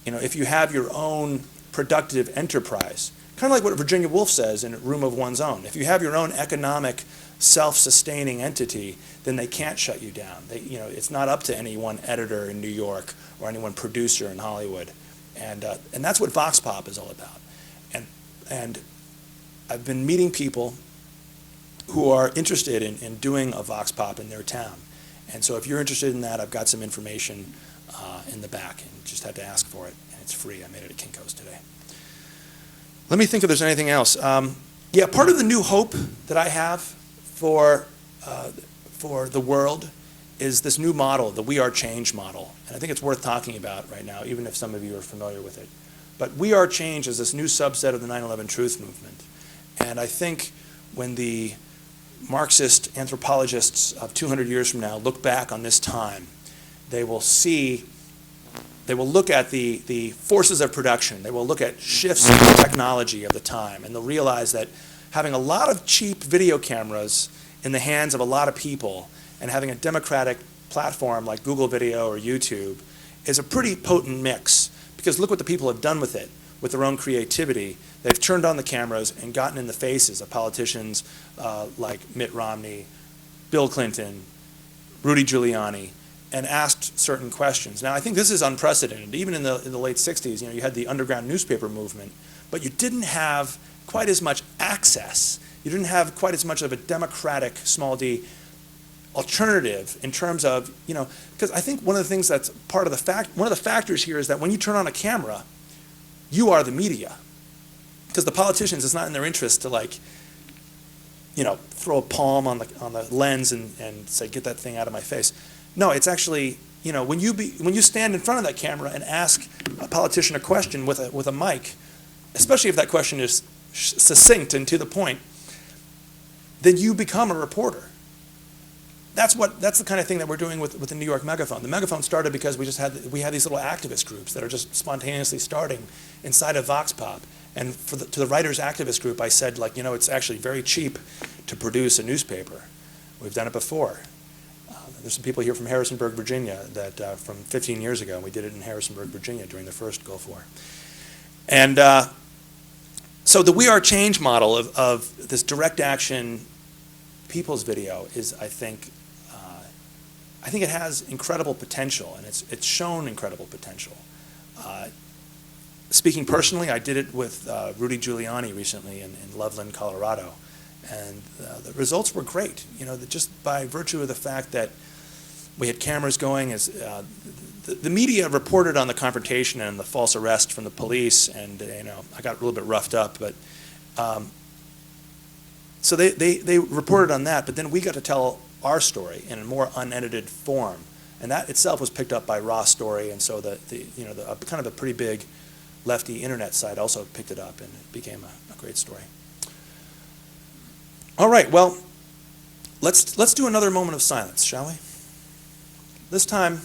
if you have your own productive enterprise, kind of like what Virginia Woolf says in Room of One's Own, if you have your own economic, self-sustaining entity, then they can't shut you down. It's not up to any one editor in New York or any one producer in Hollywood, and that's what Vox Pop is all about. And I've been meeting people who are interested in doing a Vox Pop in their town. And so if you're interested in that, I've got some information in the back, and just had to ask for it, and it's free. I made it at Kinko's today. Let me think if there's anything else. Part of the new hope that I have for the world is this new model, the We Are Change model. And I think it's worth talking about right now, even if some of you are familiar with it. But We Are Change is this new subset of the 9/11 Truth movement. And I think when the Marxist anthropologists of 200 years from now look back on this time, they will look at the forces of production, they will look at shifts in the technology of the time, and they'll realize that having a lot of cheap video cameras in the hands of a lot of people and having a democratic platform like Google Video or YouTube is a pretty potent mix, because look what the people have done with it, with their own creativity. They've turned on the cameras and gotten in the faces of politicians like Mitt Romney, Bill Clinton, Rudy Giuliani, and asked certain questions. Now, I think this is unprecedented. Even in the late 60s, you had the underground newspaper movement, but you didn't have quite as much access. You didn't have quite as much of a democratic, small d, alternative in terms of, because I think one of the things that's part of one of the factors here is that when you turn on a camera, you are the media. Because the politicians, it's not in their interest to throw a palm on the lens and say, get that thing out of my face. No, it's actually, when you stand in front of that camera and ask a politician a question with a mic, especially if that question is succinct and to the point, then you become a reporter. That's the kind of thing that we're doing with the New York Megaphone. The Megaphone started because we had these little activist groups that are just spontaneously starting inside of Vox Pop. And to the writers activist group, I said, it's actually very cheap to produce a newspaper. We've done it before. There's some people here from Harrisonburg, Virginia, that from 15 years ago. We did it in Harrisonburg, Virginia during the first Gulf War. And so the We Are Change model of this direct action people's video is, I think it has incredible potential, and it's shown incredible potential. Speaking personally, I did it with Rudy Giuliani recently in Loveland, Colorado, and the results were great. Just by virtue of the fact that we had cameras going, the media reported on the confrontation and the false arrest from the police, and I got a little bit roughed up, but so they reported on that, but then we got to tell our story in a more unedited form, and that itself was picked up by Raw Story, and so the kind of a pretty big lefty internet site also picked it up, and it became a great story. All right, well, let's do another moment of silence, shall we? This time,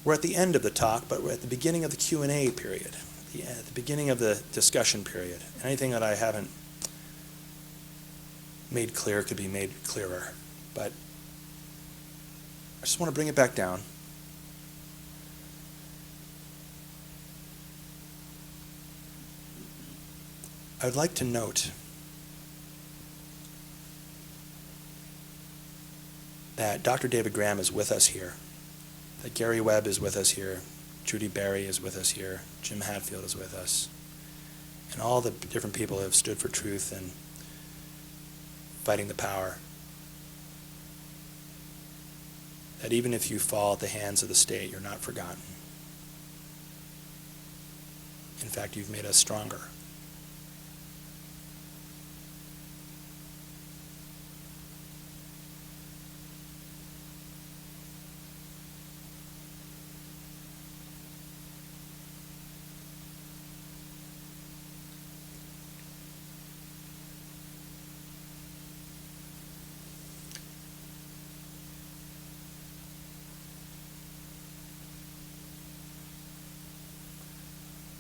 we're at the end of the talk, but we're at the beginning of the Q&A period, at the beginning of the discussion period. Anything that I haven't made clear could be made clearer, but just want to bring it back down. I would like to note that Dr. David Graham is with us here, that Gary Webb is with us here, Judy Berry is with us here, Jim Hatfield is with us, and all the different people who have stood for truth and fighting the power. That even if you fall at the hands of the state, you're not forgotten. In fact, you've made us stronger.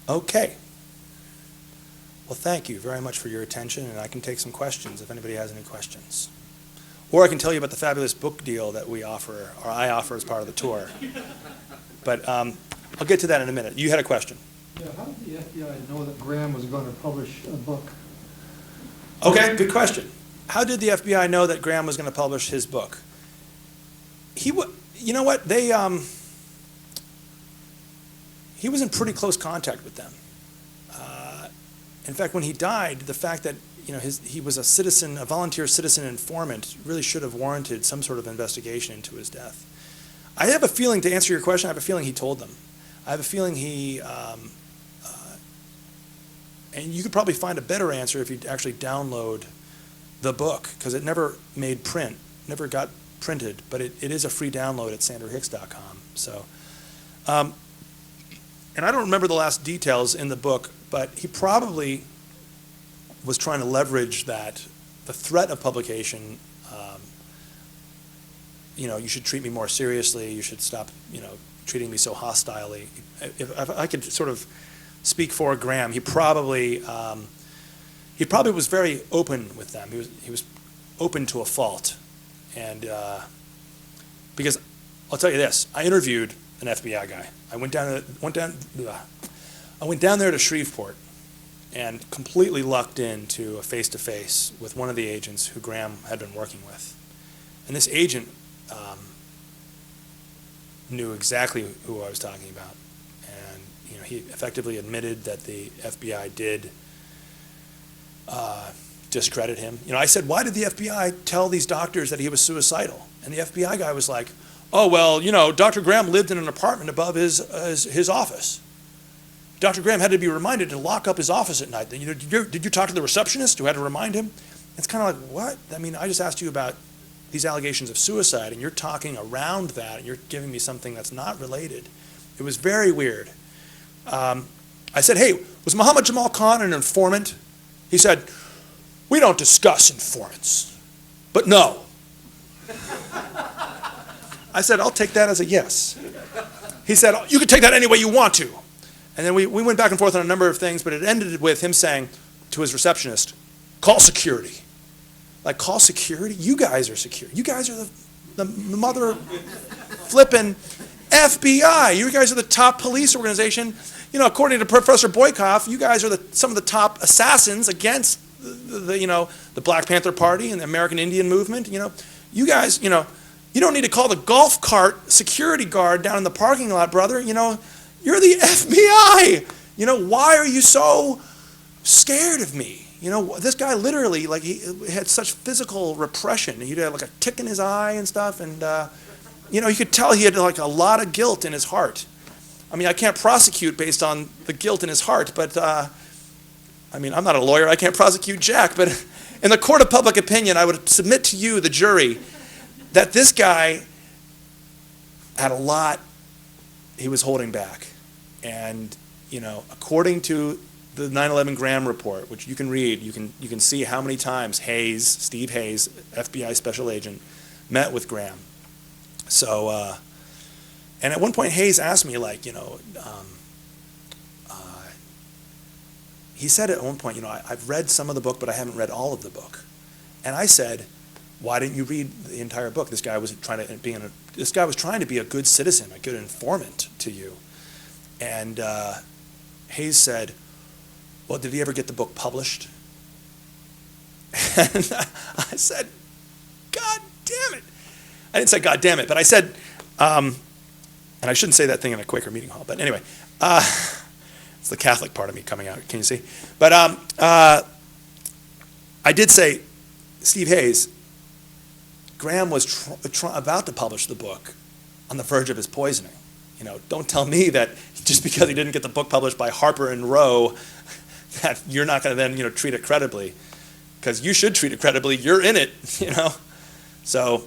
Okay. Well, thank you very much for your attention, and I can take some questions if anybody has any questions. Or I can tell you about the fabulous book deal that we offer, or I offer as part of the tour. But I'll get to that in a minute. You had a question. Yeah, how did the FBI know that Graham was going to publish a book? Okay, good question. How did the FBI know that Graham was going to publish his book? You know what? He was in pretty close contact with them. In fact, when he died, the fact that he was a volunteer citizen informant, really should have warranted some sort of investigation into his death. I have a feeling, to answer your question, I have a feeling he told them. I have a feeling and you could probably find a better answer if you actually download the book, because it never made print, never got printed, but it is a free download at sandorhicks.com. So. And I don't remember the last details in the book, but he probably was trying to leverage the threat of publication. You should treat me more seriously. You should stop, treating me so hostilely. If I could sort of speak for Graham, he probably was very open with them. He was open to a fault, and because I'll tell you this, I interviewed an FBI guy. I went down there to Shreveport and completely lucked into a face-to-face with one of the agents who Graham had been working with. And this agent knew exactly who I was talking about. And he effectively admitted that the FBI did discredit him. I said, why did the FBI tell these doctors that he was suicidal? And the FBI guy was like, oh, well, Dr. Graham lived in an apartment above his office. Dr. Graham had to be reminded to lock up his office at night. Did you talk to the receptionist who had to remind him? It's kind of like, what? I mean, I just asked you about these allegations of suicide, and you're talking around that, and you're giving me something that's not related. It was very weird. I said, hey, was Muhammad Jamal Khan an informant? He said, we don't discuss informants. But no. I said, I'll take that as a yes. He said, you can take that any way you want to. And then we went back and forth on a number of things, but it ended with him saying to his receptionist, call security. Like, call security? You guys are secure. You guys are the mother flipping FBI. You guys are the top police organization. According to Professor Boykoff, you guys are some of the top assassins against the Black Panther Party and the American Indian movement. You guys, you don't need to call the golf cart security guard down in the parking lot, brother. You're the FBI. Why are you so scared of me? This guy literally, he had such physical repression. He had a tick in his eye and stuff, and you could tell he had a lot of guilt in his heart. I mean, I can't prosecute based on the guilt in his heart, but I'm not a lawyer. I can't prosecute Jack, but in the court of public opinion, I would submit to you, the jury, that this guy had a lot he was holding back. And, according to the 9/11 Graham report, which you can read, you can see how many times Steve Hayes, FBI special agent, met with Graham. So, and at one point Hayes asked me, he said at one point, I've read some of the book, but I haven't read all of the book. And I said, why didn't you read the entire book? This guy was trying to this guy was trying to be a good citizen, a good informant to you. And Hayes said, well, did he ever get the book published? And I said, God damn it. I didn't say God damn it, but I said, and I shouldn't say that thing in a Quaker meeting hall, but anyway, it's the Catholic part of me coming out, can you see? But I did say, Steve Hayes, Graham was about to publish the book on the verge of his poisoning. Don't tell me that just because he didn't get the book published by Harper and Row, that you're not going to then, treat it credibly. Because you should treat it credibly. You're in it, So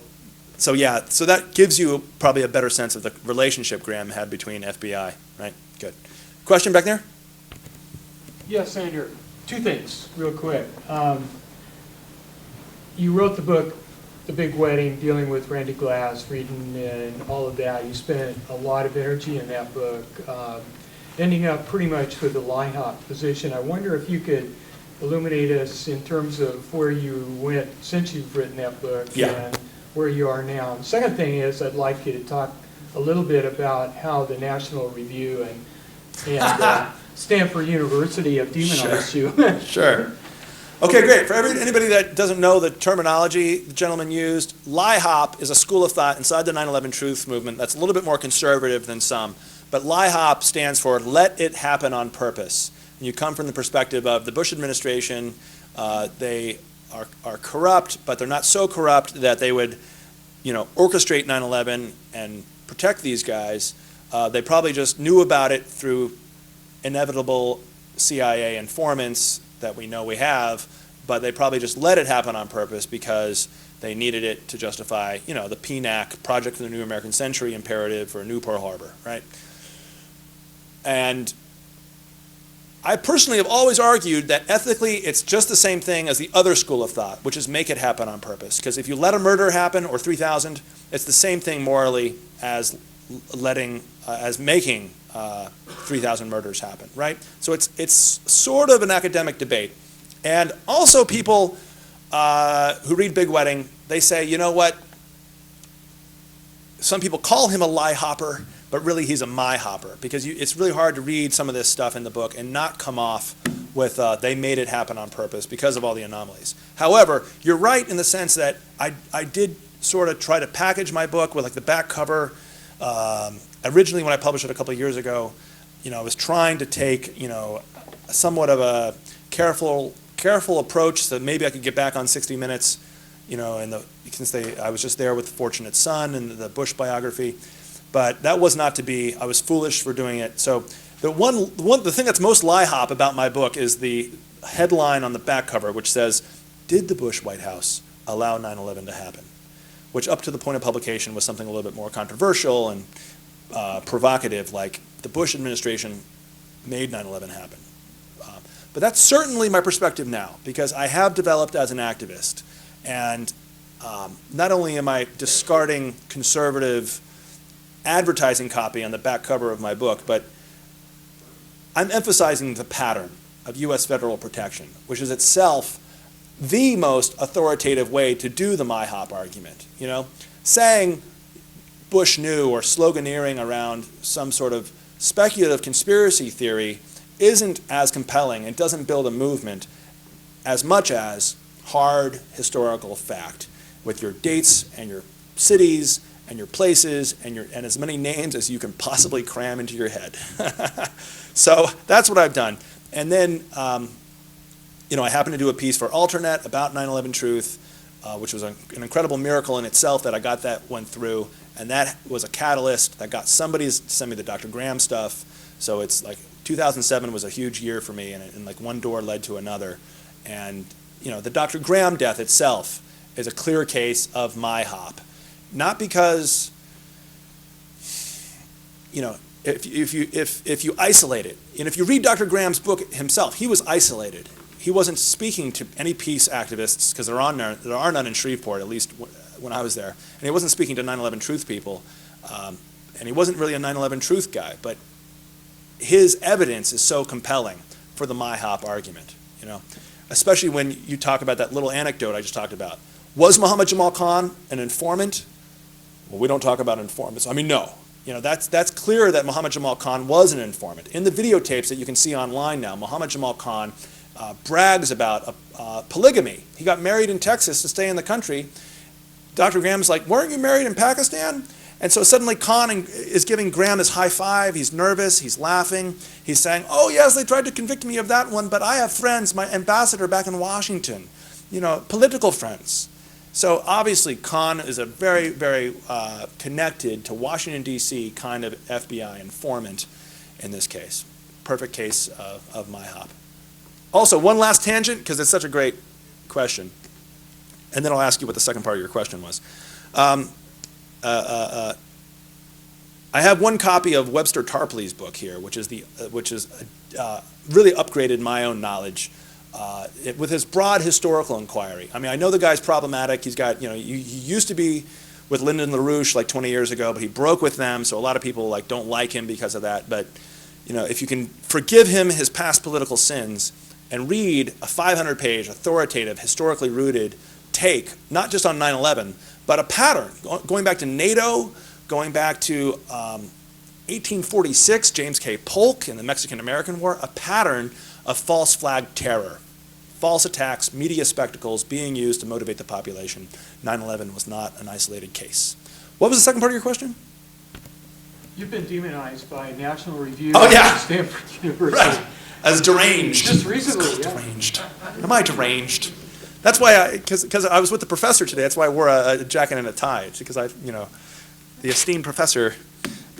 that gives you probably a better sense of the relationship Graham had between FBI, right? Good. Question back there? Yes, Andrew. Two things, real quick. You wrote the book, The Big Wedding, dealing with Randy Glass, reading and all of that. You spent a lot of energy in that book, ending up pretty much with the lie-hop position. I wonder if you could illuminate us in terms of where you went since you've written that book and where you are now. And the second thing is I'd like you to talk a little bit about how the National Review and Stanford University have demonized you. Sure. Okay, great. For anybody that doesn't know the terminology the gentleman used, lie-hop is a school of thought inside the 9/11 truth movement that's a little bit more conservative than some. But lie-hop stands for let it happen on purpose. And you come from the perspective of the Bush administration. They are corrupt, but they're not so corrupt that they would, orchestrate 9/11 and protect these guys. They probably just knew about it through inevitable CIA informants that we know we have, but they probably just let it happen on purpose because they needed it to justify, the PNAC, Project for the New American Century imperative for New Pearl Harbor, right? And I personally have always argued that ethically it's just the same thing as the other school of thought, which is make it happen on purpose. Because if you let a murder happen, or 3,000, it's the same thing morally as making 3,000 murders happen, right? So it's sort of an academic debate. And also people who read Big Wedding, they say, you know what? Some people call him a lie hopper, but really he's a my hopper, because it's really hard to read some of this stuff in the book and not come off with they made it happen on purpose because of all the anomalies. However, you're right in the sense that I did sort of try to package my book with like the back cover. Originally, when I published it a couple of years ago, I was trying to take, somewhat of a careful approach so that maybe I could get back on 60 Minutes, since I was just there with Fortunate Son and the Bush biography. But that was not to be. I was foolish for doing it. So the thing that's most lie-hop about my book is the headline on the back cover, which says, "Did the Bush White House allow 9/11 to happen?" Which up to the point of publication was something a little bit more controversial and provocative, like the Bush administration made 9/11 happen. But that's certainly my perspective now, because I have developed as an activist. And not only am I discarding conservative advertising copy on the back cover of my book, but I'm emphasizing the pattern of U.S. federal protection, which is itself the most authoritative way to do the my-hop argument. Saying Bush knew or sloganeering around some sort of speculative conspiracy theory isn't as compelling. It doesn't build a movement as much as hard historical fact with your dates and your cities and your places and as many names as you can possibly cram into your head. So that's what I've done. And then, I happened to do a piece for Alternet about 9/11 Truth, which was an incredible miracle in itself that I got that one through. And that was a catalyst that got somebody to send me the Dr. Graham stuff. So it's like 2007 was a huge year for me, and like one door led to another. And, the Dr. Graham death itself is a clear case of my hop. Not because, if you isolate it, and if you read Dr. Graham's book himself, he was isolated. He wasn't speaking to any peace activists, because there are none in Shreveport, at least when I was there. And he wasn't speaking to 9/11 Truth people, and he wasn't really a 9/11 Truth guy. But his evidence is so compelling for the my-hop argument, especially when you talk about that little anecdote I just talked about. Was Muhammad Jamal Khan an informant? well, we don't talk about informants. I mean, no. That's clear that Muhammad Jamal Khan was an informant. In the videotapes that you can see online now, Muhammad Jamal Khan brags about polygamy. He got married in Texas to stay in the country. Dr. Graham's like, weren't you married in Pakistan? And so suddenly Khan is giving Graham his high five. He's nervous. He's laughing. He's saying, oh, yes, they tried to convict me of that one, but I have friends, my ambassador back in Washington, political friends. So obviously Khan is a very, very connected to Washington, D.C. kind of FBI informant in this case. Perfect case of MyHop. Also, one last tangent, because it's such a great question. And then I'll ask you what the second part of your question was. I have one copy of Webster Tarpley's book here, which is really upgraded my own knowledge with his broad historical inquiry. I mean, I know the guy's problematic. He's got, he used to be with Lyndon LaRouche like 20 years ago, but he broke with them, so a lot of people don't like him because of that. But if you can forgive him his past political sins and read a 500-page, authoritative, historically rooted take, not just on 9/11, but a pattern, going back to NATO, going back to 1846, James K. Polk in the Mexican-American War, a pattern of false flag terror, false attacks, media spectacles being used to motivate the population. 9/11 was not an isolated case. What was the second part of your question? You've been demonized by National Review Oh, yeah. at Stanford University. Right. As deranged. Just recently, yeah. Deranged. Am I deranged? That's why because I was with the professor today, that's why I wore a jacket and a tie. It's because the esteemed professor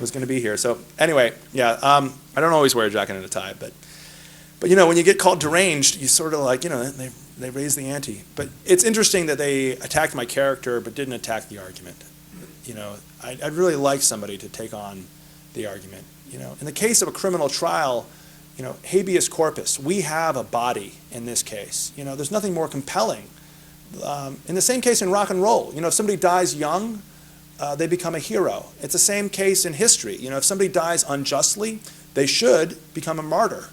was going to be here. So anyway, yeah, I don't always wear a jacket and a tie, but when you get called deranged, you sort of they raise the ante. But it's interesting that they attacked my character but didn't attack the argument. I'd really like somebody to take on the argument. In the case of a criminal trial, habeas corpus, we have a body in this case. There's nothing more compelling. In the same case in rock and roll, if somebody dies young, they become a hero. It's the same case in history. If somebody dies unjustly, they should become a martyr.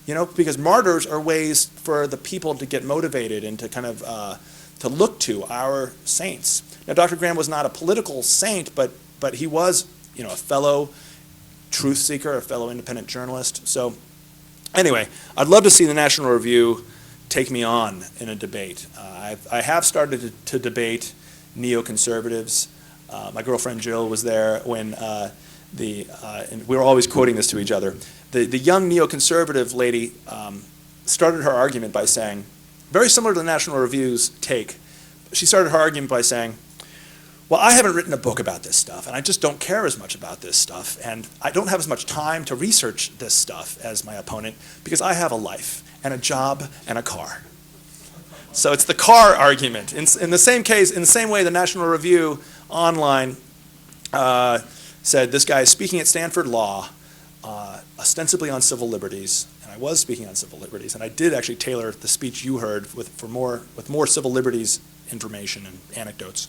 Because martyrs are ways for the people to get motivated and to kind of to look to our saints. Now, Dr. Graham was not a political saint, but he was, a fellow truth seeker, a fellow independent journalist. So anyway, I'd love to see the National Review take me on in a debate. I have started to debate neoconservatives. My girlfriend Jill was there when and we were always quoting this to each other. The young neoconservative lady started her argument by saying, very similar to the National Review's take, she started her argument by saying, well, I haven't written a book about this stuff, and I just don't care as much about this stuff, and I don't have as much time to research this stuff as my opponent because I have a life and a job and a car. So it's the car argument. In the same case, in the same way, the National Review online said this guy is speaking at Stanford Law, ostensibly on civil liberties, and I was speaking on civil liberties, and I did actually tailor the speech you heard with more civil liberties information and anecdotes.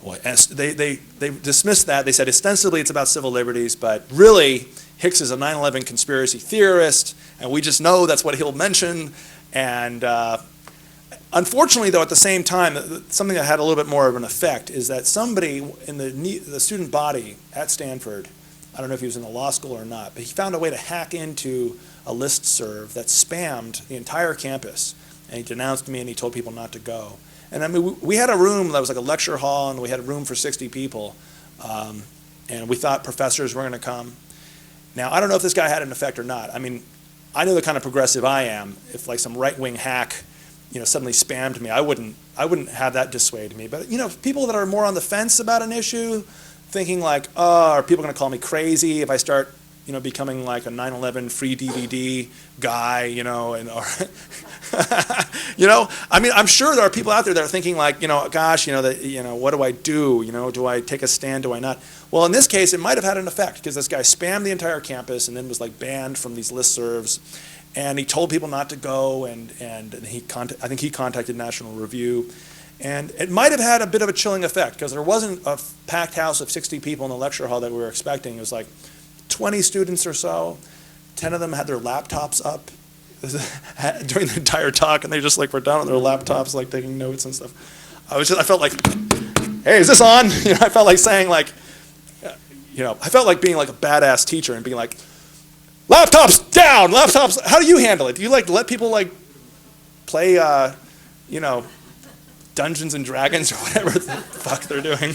Well, they dismissed that. They said ostensibly it's about civil liberties, but really Hicks is a 9/11 conspiracy theorist, and we just know that's what he'll mention. And unfortunately, though, at the same time, something that had a little bit more of an effect is that somebody in the student body at Stanford, I don't know if he was in the law school or not, but he found a way to hack into a listserv that spammed the entire campus, and he denounced me and he told people not to go. And I mean, we had a room that was like a lecture hall, and we had a room for 60 people, and we thought professors were going to come. Now, I don't know if this guy had an effect or not. I mean, I know the kind of progressive I am. If like some right-wing hack, suddenly spammed me, I wouldn't have that dissuade me. But people that are more on the fence about an issue, thinking like, oh, are people going to call me crazy if I start, becoming like a 9/11 free DVD guy, and or, I mean, I'm sure there are people out there that are thinking like, gosh, what do I do? Do I take a stand? Do I not? Well, in this case, it might have had an effect because this guy spammed the entire campus and then was like banned from these listservs, and he told people not to go, and I think he contacted National Review. And it might have had a bit of a chilling effect because there wasn't a packed house of 60 people in the lecture hall that we were expecting. It was like 20 students or so. 10 of them had their laptops up during the entire talk, and they just were down on their laptops taking notes and stuff. I felt like hey, is this on? You know, I felt like saying like, I felt like being like a badass teacher and being like, laptops down, laptops. How do you handle it? Do you like let people like play, Dungeons and Dragons or whatever the fuck they're doing?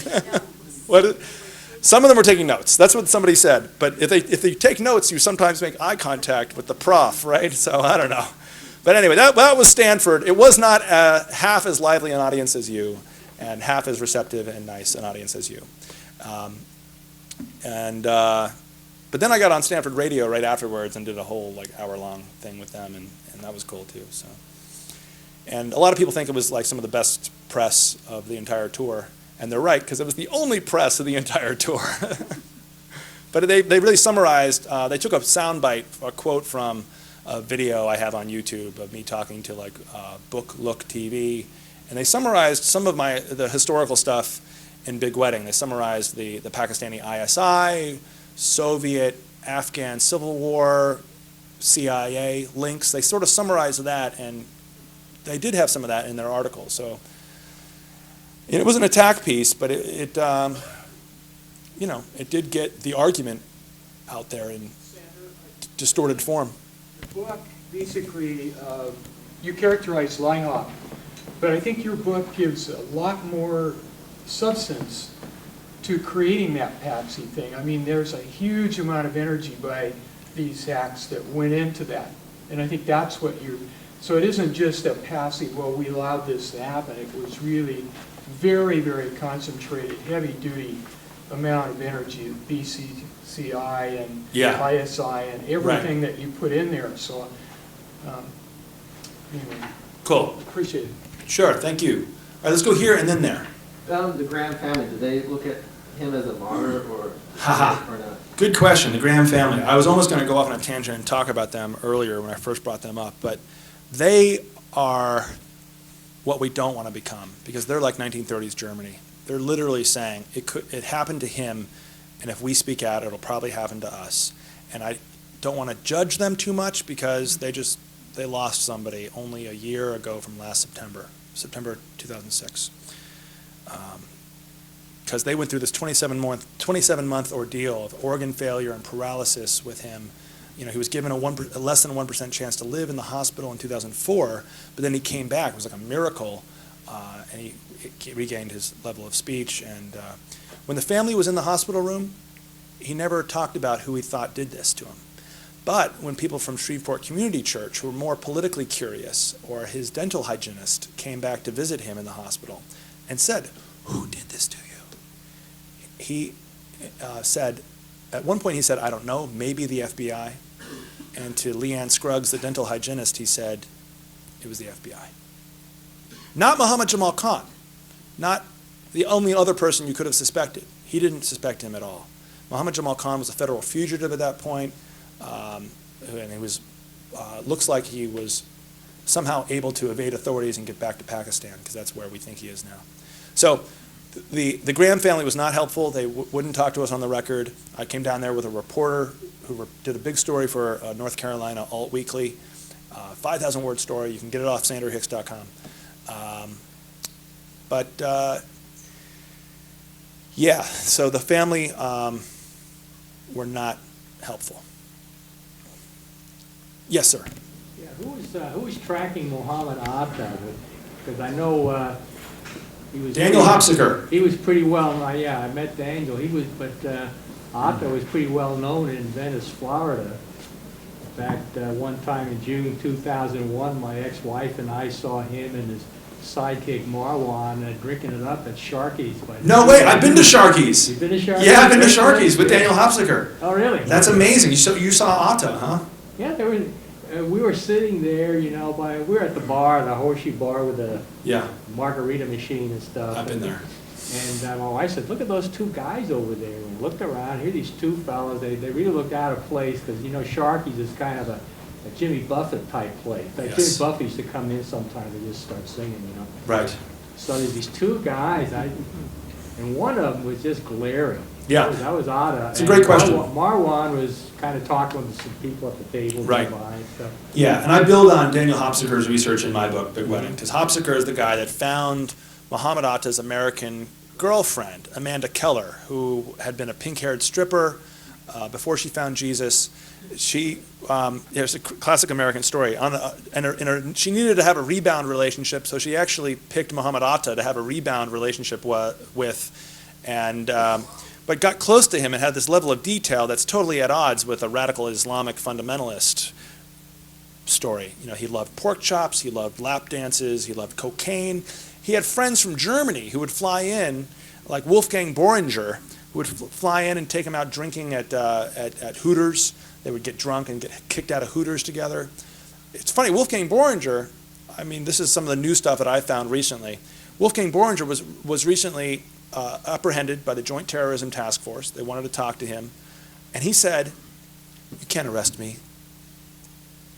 Some of them were taking notes. That's what somebody said. But if they take notes, you sometimes make eye contact with the prof, right? So I don't know. But anyway, that was Stanford. It was not half as lively an audience as you, and half as receptive and nice an audience as you. But then I got on Stanford Radio right afterwards and did a whole like hour-long thing with them, and that was cool too. So, and a lot of people think it was like some of the best press of the entire tour, and they're right because it was the only press of the entire tour. But they really summarized. They took a soundbite, a quote from a video I have on YouTube of me talking to like Book Look TV, and they summarized some of the historical stuff in Big Wedding. They summarized the Pakistani ISI, Soviet, Afghan Civil War, CIA links. They sort of summarized that, and they did have some of that in their article. So it was an attack piece, but it did get the argument out there in distorted form. The book, basically, you characterize line hop, but I think your book gives a lot more substance to creating that patsy thing. I mean, there's a huge amount of energy by these hacks that went into that. And I think that's what so it isn't just a passive, well, we allowed this to happen. It was really very, very concentrated, heavy-duty amount of energy, BCCI and ISI and everything that you put in there. So, anyway. Cool. Appreciate it. Sure, thank you. All right, let's go here and then there. The Graham family, did they look at him as a martyr or not? Good question, the Graham family. I was almost going to go off on a tangent and talk about them earlier when I first brought them up, but they are what we don't want to become because they're like 1930s Germany. They're literally saying it happened to him, and if we speak out, it'll probably happen to us. And I don't want to judge them too much because they lost somebody only a year ago from last September 2006. Because they went through this 27-month ordeal of organ failure and paralysis with him. You know, he was given a less than 1% chance to live in the hospital in 2004, but then he came back. It was like a miracle, and he regained his level of speech. And when the family was in the hospital room, he never talked about who he thought did this to him. But when people from Shreveport Community Church who were more politically curious, or his dental hygienist came back to visit him in the hospital and said, "Who did this to you?" He said, at one point he said, "I don't know, maybe the FBI." And to Leanne Scruggs, the dental hygienist, he said, it was the FBI. Not Muhammad Jamal Khan, not the only other person you could have suspected. He didn't suspect him at all. Muhammad Jamal Khan was a federal fugitive at that point, and he was, looks like he was somehow able to evade authorities and get back to Pakistan, because that's where we think he is now. So the Graham family was not helpful. They wouldn't talk to us on the record. I came down there with a reporter who did a big story for North Carolina Alt Weekly, 5,000-word story. You can get it off sanderhicks.com. Yeah, so the family were not helpful. Yes, sir. Yeah, who was tracking Muhammad Atta? Because I know he was Daniel Hopsiker. He was pretty well. Yeah, I met Daniel. Atta was pretty well known in Venice, Florida. In fact, one time in June 2001, my ex-wife and I saw him and his sidekick Marwan drinking it up at Sharky's. No way! I've been to Sharky's. You've been to Sharky's? Yeah, I've been to Sharky's with Daniel Hopsiker. Oh, really? That's amazing. You saw Atta, huh? Yeah, we were sitting there, we were at the bar, the Horseshoe Bar with the margarita machine and stuff. I've been there. And my wife said, "Look at those two guys over there." And we looked around, here these two fellows, they really looked out of place, because, Sharky's is kind of a Jimmy Buffett type place. Like Jimmy Buffett used to come in sometimes and just start singing, Right. So there's these two guys, and one of them was just glaring. Yeah. That was Atta. It's a great question. Marwan was kind of talking to some people at the table. Right. Nearby, so. Yeah, and I build on Daniel Hopsiker's research in my book, Big Wedding, because Hopsiker is the guy that found Muhammad Atta's American girlfriend, Amanda Keller, who had been a pink-haired stripper before she found Jesus. There's a classic American story. She needed to have a rebound relationship, so she actually picked Muhammad Atta to have a rebound relationship with, but got close to him and had this level of detail that's totally at odds with a radical Islamic fundamentalist story. You know, he loved pork chops, he loved lap dances, he loved cocaine. He had friends from Germany who would fly in, like Wolfgang Boehringer, who would fly in and take him out drinking at Hooters. They would get drunk and get kicked out of Hooters together. It's funny, Wolfgang Boehringer, I mean, this is some of the new stuff that I found recently. Wolfgang Boehringer was recently apprehended by the Joint Terrorism Task Force. They wanted to talk to him. And he said, "You can't arrest me.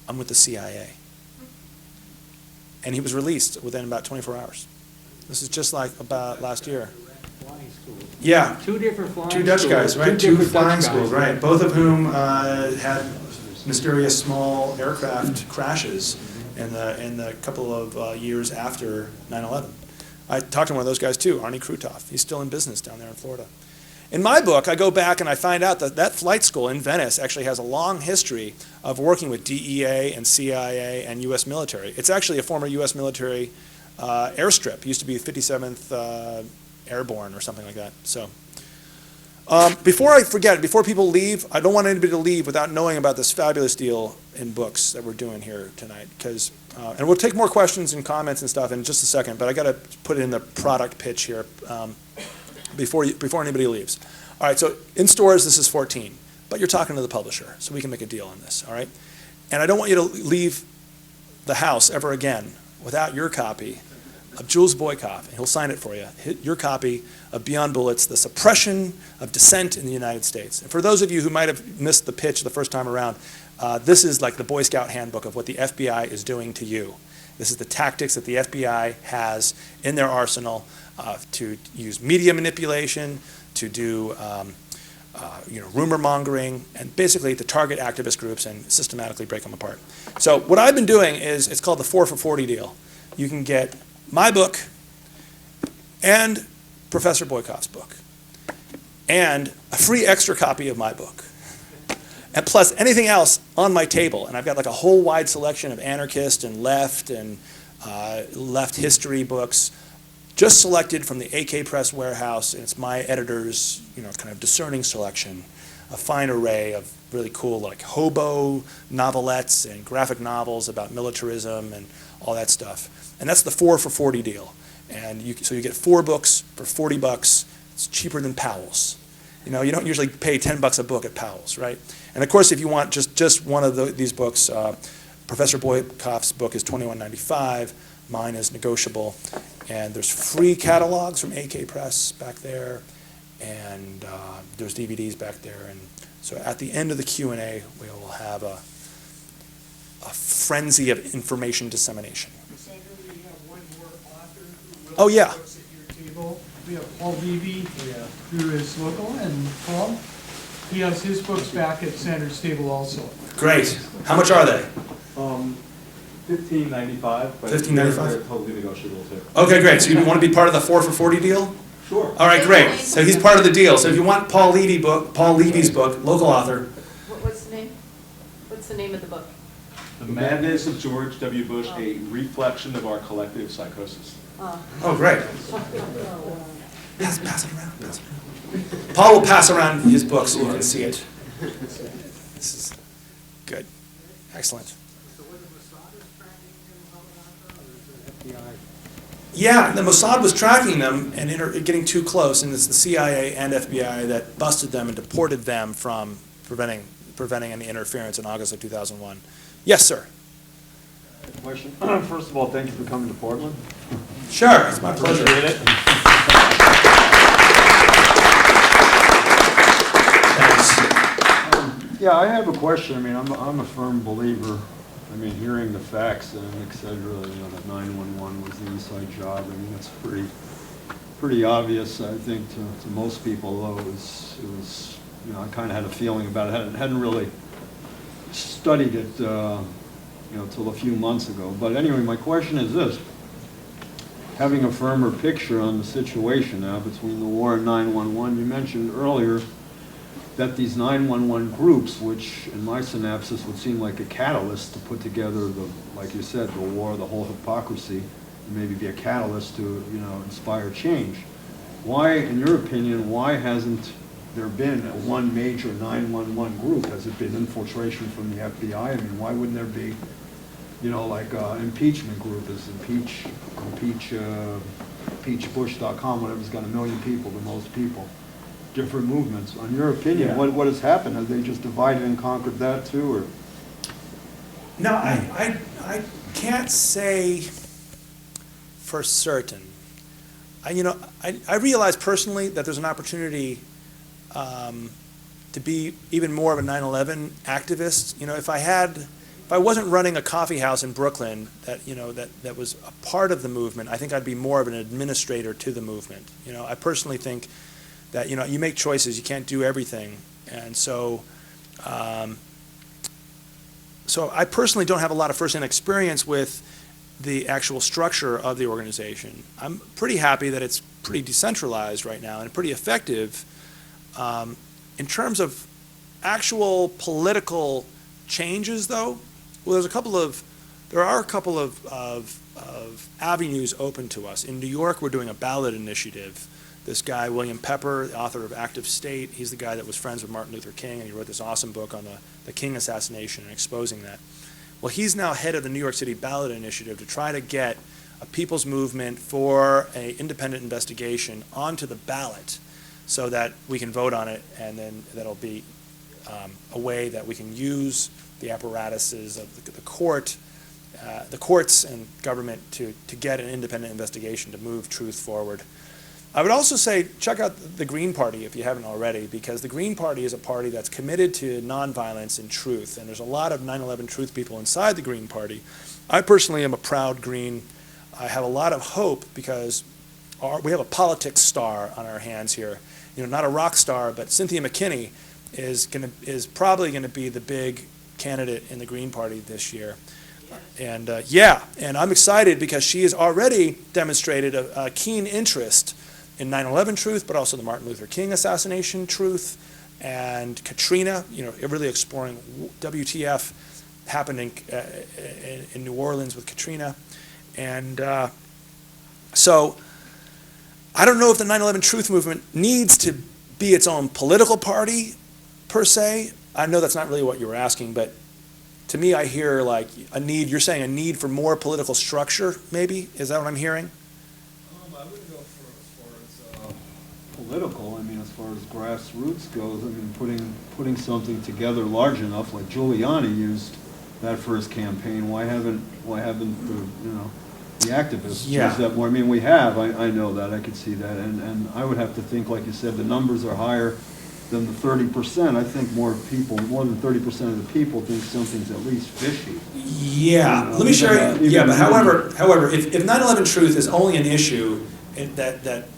I'm with the CIA." And he was released within about 24 hours. This is just like about last year. Flying school. Yeah. Two different flying Two Dutch schools. guys, right? Two different flying Dutch schools, guys. right? Both of whom had mysterious small aircraft crashes in the couple of years after 9/11. I talked to one of those guys too, Arnie Krutov. He's still in business down there in Florida. In my book, I go back and I find out that flight school in Venice actually has a long history of working with DEA and CIA and U.S. military. It's actually a former U.S. military airstrip. It used to be 57th Airborne or something like that. So, before I forget, before people leave, I don't want anybody to leave without knowing about this fabulous deal in books that we're doing here tonight. Because, and we'll take more questions and comments and stuff in just a second, but I got to put it in the product pitch here. Before anybody leaves. All right, so in stores, this is 14, but you're talking to the publisher, so we can make a deal on this, all right? And I don't want you to leave the house ever again without your copy of Jules Boykoff, and he'll sign it for you, your copy of Beyond Bullets, The Suppression of Dissent in the United States. And for those of you who might have missed the pitch the first time around, this is like the Boy Scout handbook of what the FBI is doing to you. This is the tactics that the FBI has in their arsenal to use media manipulation, to do rumor mongering, and basically to target activist groups and systematically break them apart. So what I've been doing is, it's called the 4 for 40 deal. You can get my book and Professor Boykoff's book and a free extra copy of my book. And plus anything else on my table. And I've got like a whole wide selection of anarchist and left history books, just selected from the AK Press warehouse. And it's my editor's, kind of discerning selection, a fine array of really cool like hobo novelettes and graphic novels about militarism and all that stuff. And that's the 4 for 40 deal. And so you get 4 books for $40. It's cheaper than Powell's. You don't usually pay $10 a book at Powell's, right? And of course, if you want just one of these books, Professor Boykoff's book is $21.95. Mine is negotiable. And there's free catalogs from AK Press back there. And there's DVDs back there. And so at the end of the Q&A, we will have a frenzy of information dissemination. Sandra, we have one more author who Oh, yeah. books at your table. We have Paul Levy, who is local, and Paul, he has his books back at Sandra's table also. Great. How much are they? $15.95. but $15.95? they're totally negotiable too. Okay, great. So you want to be part of the 4 for 40 deal? Sure. All right, great. So he's part of the deal. So if you want Paul Levy's book, local author. What's the name? What's the name of the book? The Madness of George W. Bush, a reflection of our collective psychosis. Oh, great. Pass it around. Pass it around. Paul will pass around his book so you can see it. This is good. Excellent. Yeah, the Mossad was tracking them and getting too close, and it's the CIA and FBI that busted them and deported them from preventing any interference in August of 2001. Yes, sir. Question. First of all, thank you for coming to Portland. Sure, it's my pleasure. Appreciate it. Thanks. Yeah, I have a question. I mean, I'm a firm believer. I mean, hearing the facts, and Nick said really, that 911 was the inside job. I mean, that's pretty obvious, I think, to most people. Though it was, I kind of had a feeling about it. Hadn't really studied it, till a few months ago. But anyway, my question is this: having a firmer picture on the situation now between the war and 911. You mentioned earlier that these 911 groups, which in my synopsis would seem like a catalyst to put together the, like you said, the war, the whole hypocrisy, and maybe be a catalyst to, you know, inspire change. Why, in your opinion, why hasn't there been one major 911 group? Has it been infiltration from the FBI? I mean, why wouldn't there be, you know, like impeachment group is impeachbush.com, whatever's got 1 million people, the most people. Different movements. On your opinion, Yeah. what has happened? Have they just divided and conquered that too, or? No, I can't say for certain. I realize personally that there's an opportunity to be even more of a 9/11 activist. You know, if I wasn't running a coffee house in Brooklyn that was a part of the movement, I think I'd be more of an administrator to the movement. You know, I personally think that, you know, you make choices, you can't do everything. And so I personally don't have a lot of first-hand experience with the actual structure of the organization. I'm pretty happy that it's pretty decentralized right now and pretty effective. In terms of actual political changes, though, well, there are a couple of avenues open to us. In New York, we're doing a ballot initiative. This guy, William Pepper, the author of Active State, he's the guy that was friends with Martin Luther King, and he wrote this awesome book on the King assassination and exposing that. Well, he's now head of the New York City ballot initiative to try to get a people's movement for an independent investigation onto the ballot so that we can vote on it, and then that'll be a way that we can use the apparatuses of the courts and government to get an independent investigation to move truth forward. I would also say check out the Green Party if you haven't already, because the Green Party is a party that's committed to nonviolence and truth, and there's a lot of 9/11 truth people inside the Green Party. I personally am a proud Green. I have a lot of hope because we have a politics star on our hands here. You know, not a rock star, but Cynthia McKinney is probably going to be the big candidate in the Green Party this year. And and I'm excited because she has already demonstrated a keen interest in 9/11 truth, but also the Martin Luther King assassination truth, and Katrina, you know, really exploring WTF happened in New Orleans with Katrina. And so I don't know if the 9/11 truth movement needs to be its own political party, per se. I know that's not really what you were asking, but to me I hear like a need, you're saying a need for more political structure, maybe? Is that what I'm hearing? I wouldn't go as far as political. I mean, as far as grassroots goes, I mean, putting something together large enough, like Giuliani used that for his campaign. Why haven't the activists used that more? I mean, we have. I know that. I could see that, and I would have to think, like you said, the numbers are higher than the 30%. I think more than 30% of the people think something's at least fishy. Yeah, let me share. But however, if 9/11 truth is only an issue that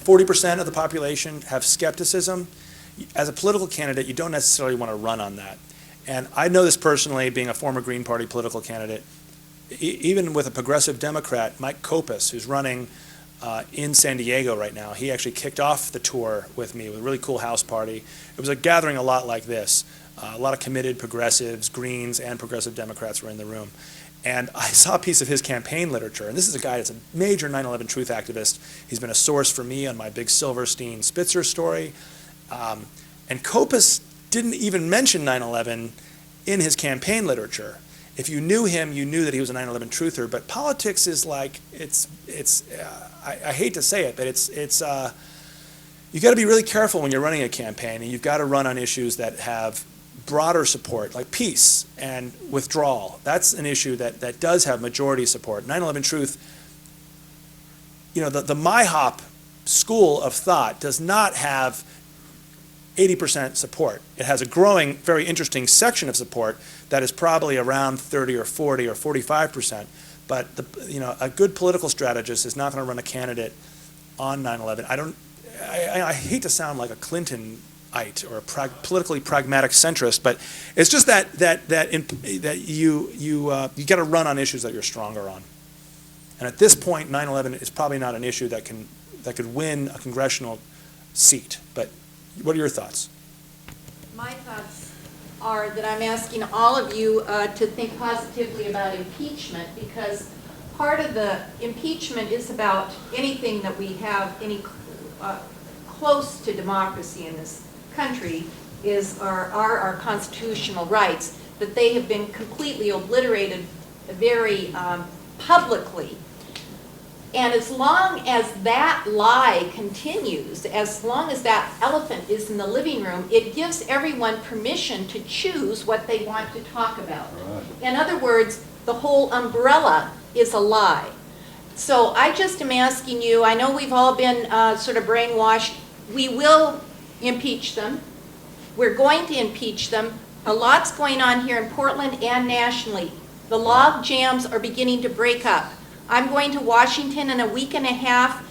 40% of the population have skepticism, as a political candidate, you don't necessarily want to run on that. And I know this personally, being a former Green Party political candidate. Even with a progressive Democrat, Mike Kopis, who's running in San Diego right now, he actually kicked off the tour with me with a really cool house party. It was a gathering a lot like this. A lot of committed progressives, Greens, and progressive Democrats were in the room. And I saw a piece of his campaign literature, and this is a guy that's a major 9/11 truth activist. He's been a source for me on my big Silverstein Spitzer story. And Kopis didn't even mention 9/11 in his campaign literature. If you knew him, you knew that he was a 9/11 truther. But politics is like, I hate to say it, but you got to be really careful when you're running a campaign, and you've got to run on issues that have broader support, like peace and withdrawal. That's an issue that does have majority support. 9/11 truth, you know, the MIHOP school of thought does not have 80% support. It has a growing, very interesting section of support that is probably around 30 or 40 or 45%. But a good political strategist is not going to run a candidate on 9/11. I hate to sound like a Clintonite or a politically pragmatic centrist, but it's just that you got to run on issues that you're stronger on. And at this point, 9/11 is probably not an issue that could win a congressional seat. But what are your thoughts? My thoughts are that I'm asking all of you to think positively about impeachment, because part of the impeachment is about anything that we have any close to democracy in this country is our constitutional rights, that they have been completely obliterated very publicly. And as long as that lie continues, as long as that elephant is in the living room, it gives everyone permission to choose what they want to talk about. Right. In other words, the whole umbrella is a lie. So I just am asking you, I know we've all been sort of brainwashed. We will impeach them. We're going to impeach them. A lot's going on here in Portland and nationally. The log jams are beginning to break up. I'm going to Washington in a week and a half.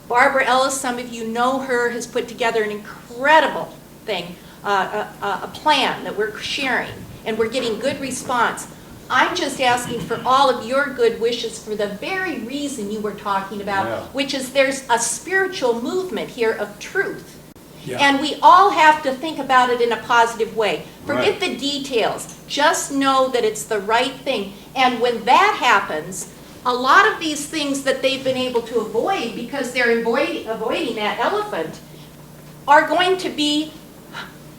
Barbara Ellis, some of you know her, has put together an incredible thing, a plan that we're sharing, and we're getting good response. I'm just asking for all of your good wishes for the very reason you were talking about, which is there's a spiritual movement here of truth. Yeah. And we all have to think about it in a positive way. Forget Right. the details. Just know that it's the right thing. And when that happens, a lot of these things that they've been able to avoid because they're avoiding that elephant are going to be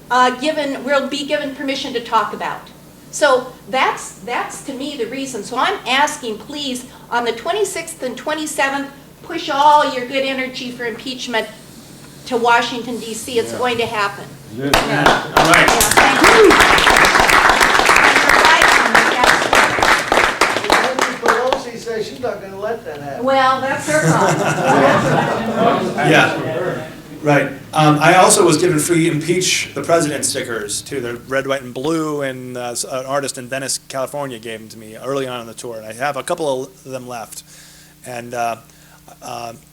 we'll be given permission to talk about. So that's to me the reason. So I'm asking, please, on the 26th and 27th, push all your good energy for impeachment to Washington, D.C. It's going to happen. Yeah. All right. Yeah, thank you. Pelosi says she's not gonna let that happen. Well, that's her problem. Yeah. Right. I also was given free impeach the president stickers too. They're red, white, and blue, and an artist in Venice, California gave them to me early on in the tour. And I have a couple of them left. And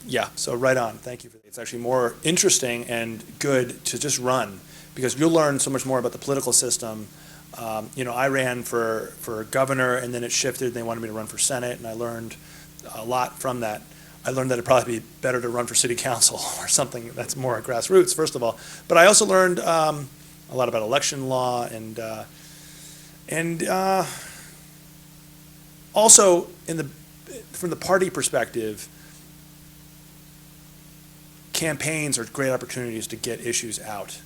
yeah, so right on. Thank you for that. It's actually more interesting and good to just run, because you'll learn so much more about the political system. You know, I ran for governor, and then it shifted, and they wanted me to run for Senate, and I learned a lot from that. I learned that it'd probably be better to run for city council or something that's more grassroots, first of all. But I also learned a lot about election law and also from the party perspective, campaigns are great opportunities to get issues out.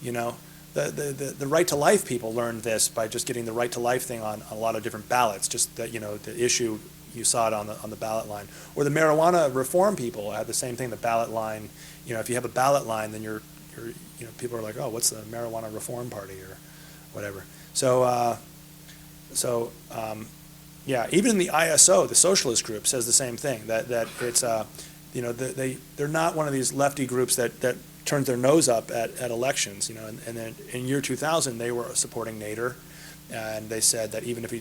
You know, the right to life people learned this by just getting the right to life thing on a lot of different ballots. Just that, you know, the issue, you saw it on the ballot line. Or the marijuana reform people had the same thing. The ballot line. You know, if you have a ballot line, then you're you know, people are like, oh, what's the marijuana reform party or whatever. So yeah, even in the ISO, the socialist group says the same thing. That it's you know, they're not one of these lefty groups that turns their nose up at elections. You know, and then in year 2000 they were supporting Nader. And they said that even if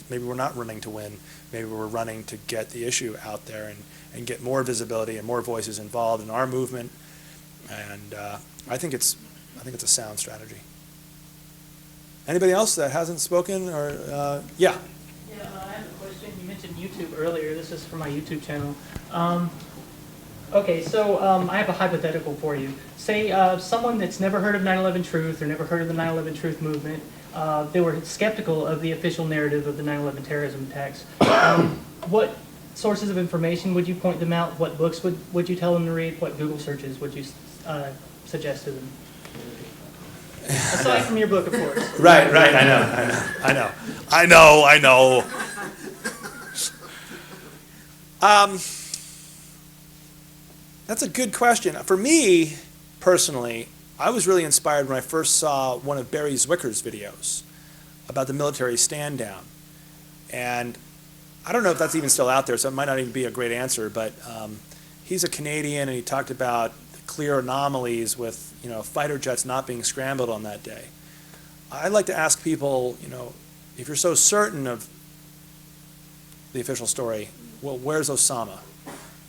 maybe we're not running to win, maybe we're running to get the issue out there and get more visibility and more voices involved in our movement. And I think it's a sound strategy. Anybody else that hasn't spoken or yeah? Yeah, I have a question. You mentioned YouTube earlier. This is for my YouTube channel. Okay, so I have a hypothetical for you. Say someone that's never heard of 9/11 Truth or never heard of the 9/11 Truth movement, they were skeptical of the official narrative of the 9/11 terrorism attacks. What sources of information would you point them out? What books would you tell them to read? What Google searches would you suggest to them? Aside from your book, of course. Right. I know. That's a good question. For me, personally, I was really inspired when I first saw one of Barry Zwicker's videos about the military stand down. And I don't know if that's even still out there, so it might not even be a great answer, but he's a Canadian, and he talked about clear anomalies with, you know, fighter jets not being scrambled on that day. I'd like to ask people, you know, if you're so certain of the official story, well, where's Osama?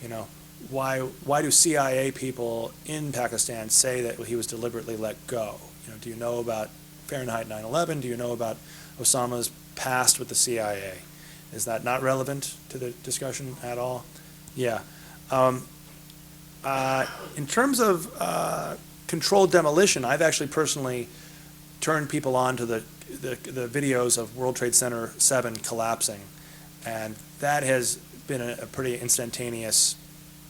You know, why do CIA people in Pakistan say that he was deliberately let go? You know, do you know about Fahrenheit 9/11? Do you know about Osama's past with the CIA? Is that not relevant to the discussion at all? Yeah. In terms of controlled demolition, I've actually personally turned people on to the videos of World Trade Center 7 collapsing, and that has been a pretty instantaneous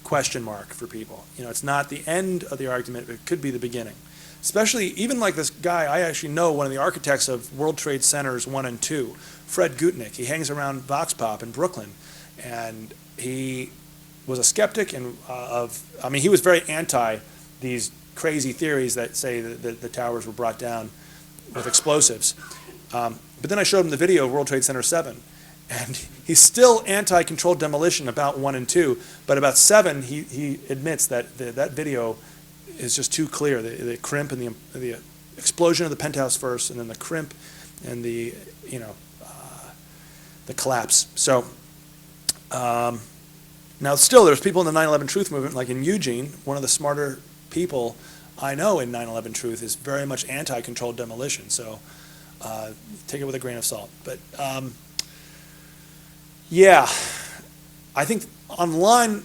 question mark for people. You know, it's not the end of the argument, but it could be the beginning. Especially, even like this guy, I actually know one of the architects of World Trade Centers 1 and 2, Fred Gutnick. He hangs around Vox Pop in Brooklyn, and he was a skeptic and he was very anti these crazy theories that say that the towers were brought down with explosives. But then I showed him the video of World Trade Center 7, and he's still anti-controlled demolition about 1 and 2, but about 7, he admits that that video is just too clear. The crimp and the explosion of the penthouse first, and then the crimp and the collapse. So now still there's people in the 9/11 Truth movement, like in Eugene, one of the smarter people I know in 9/11 Truth is very much anti-controlled demolition. So take it with a grain of salt. But yeah, I think online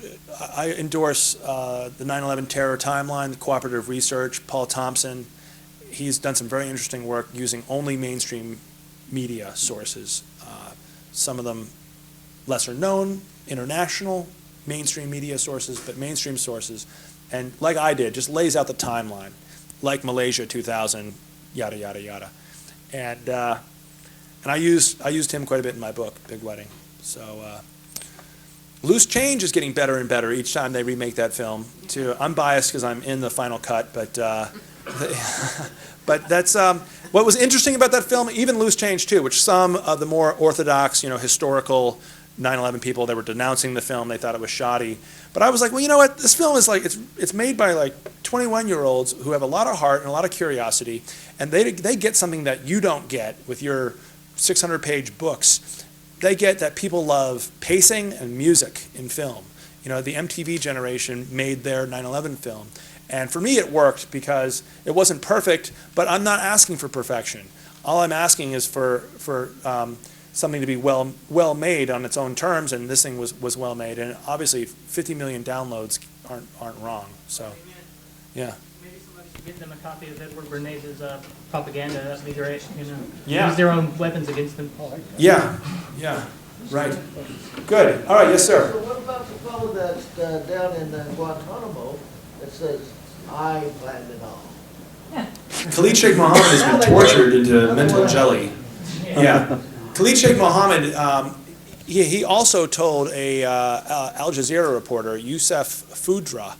I endorse the 9/11 Terror Timeline, the Cooperative Research, Paul Thompson. He's done some very interesting work using only mainstream media sources. Some of them lesser known, international, mainstream media sources, but mainstream sources. And like I did, just lays out the timeline, like Malaysia 2000, yada, yada, yada. And I used him quite a bit in my book, Big Wedding. So Loose Change is getting better and better each time they remake that film. I'm biased because I'm in the final cut, but but that's what was interesting about that film. Even Loose Change too, which some of the more orthodox, historical 9/11 people, they were denouncing the film. They thought it was shoddy. But I was like, well, you know what? This film is like it's made by like 21-year-olds who have a lot of heart and a lot of curiosity, and they get something that you don't get with your 600-page books. They get that people love pacing and music in film. The MTV generation made their 9/11 film. And for me, it worked because it wasn't perfect, but I'm not asking for perfection. All I'm asking is for something to be well made on its own terms, and this thing was well made. And obviously, 50 million downloads aren't wrong. So, yeah. Maybe somebody should give them a copy of Edward Bernays' propaganda. That'd be great. Yeah. Use their own weapons against them. Yeah. Right. Good. All right. Yes, sir. So what about the fellow that's down in Guantanamo that says, I planned it all? Khalid Sheikh Mohammed has been tortured into mental jelly. Yeah. Khalid Sheikh Mohammed, he also told a Al Jazeera reporter, Youssef Foudra,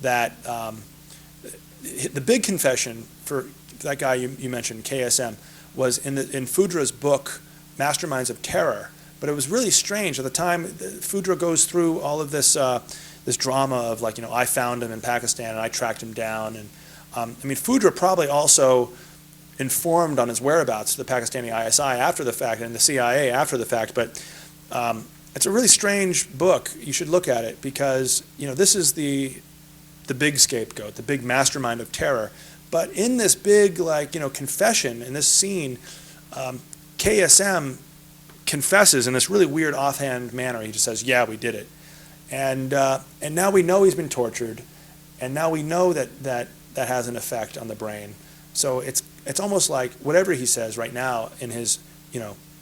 that the big confession for that guy you mentioned, KSM, was in Foudra's book, Masterminds of Terror. But it was really strange. At the time, Foudra goes through all of this this drama of I found him in Pakistan and I tracked him down. And Foudra probably also informed on his whereabouts the Pakistani ISI after the fact and the CIA after the fact. But it's a really strange book. You should look at it because this is the big scapegoat, the big mastermind of terror. But in this big confession in this scene, KSM confesses in this really weird offhand manner. He just says, "Yeah, we did it," and now we know he's been tortured, and now we know that has an effect on the brain. So it's almost like whatever he says right now in his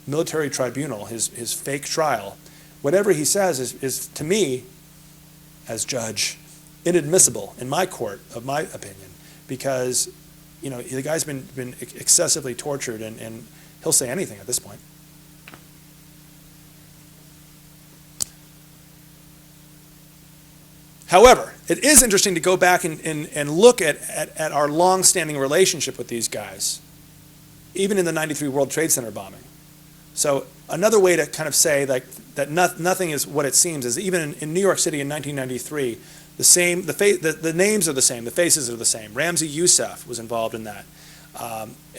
military tribunal, his fake trial, whatever he says is to me, as judge, inadmissible in my court of my opinion, because the guy's been excessively tortured and he'll say anything at this point. However, it is interesting to go back and look at our long-standing relationship with these guys, even in the '93 World Trade Center bombing. So another way to kind of say that nothing is what it seems is even in New York City in 1993, the names are the same, the faces are the same. Ramzi Youssef was involved in that,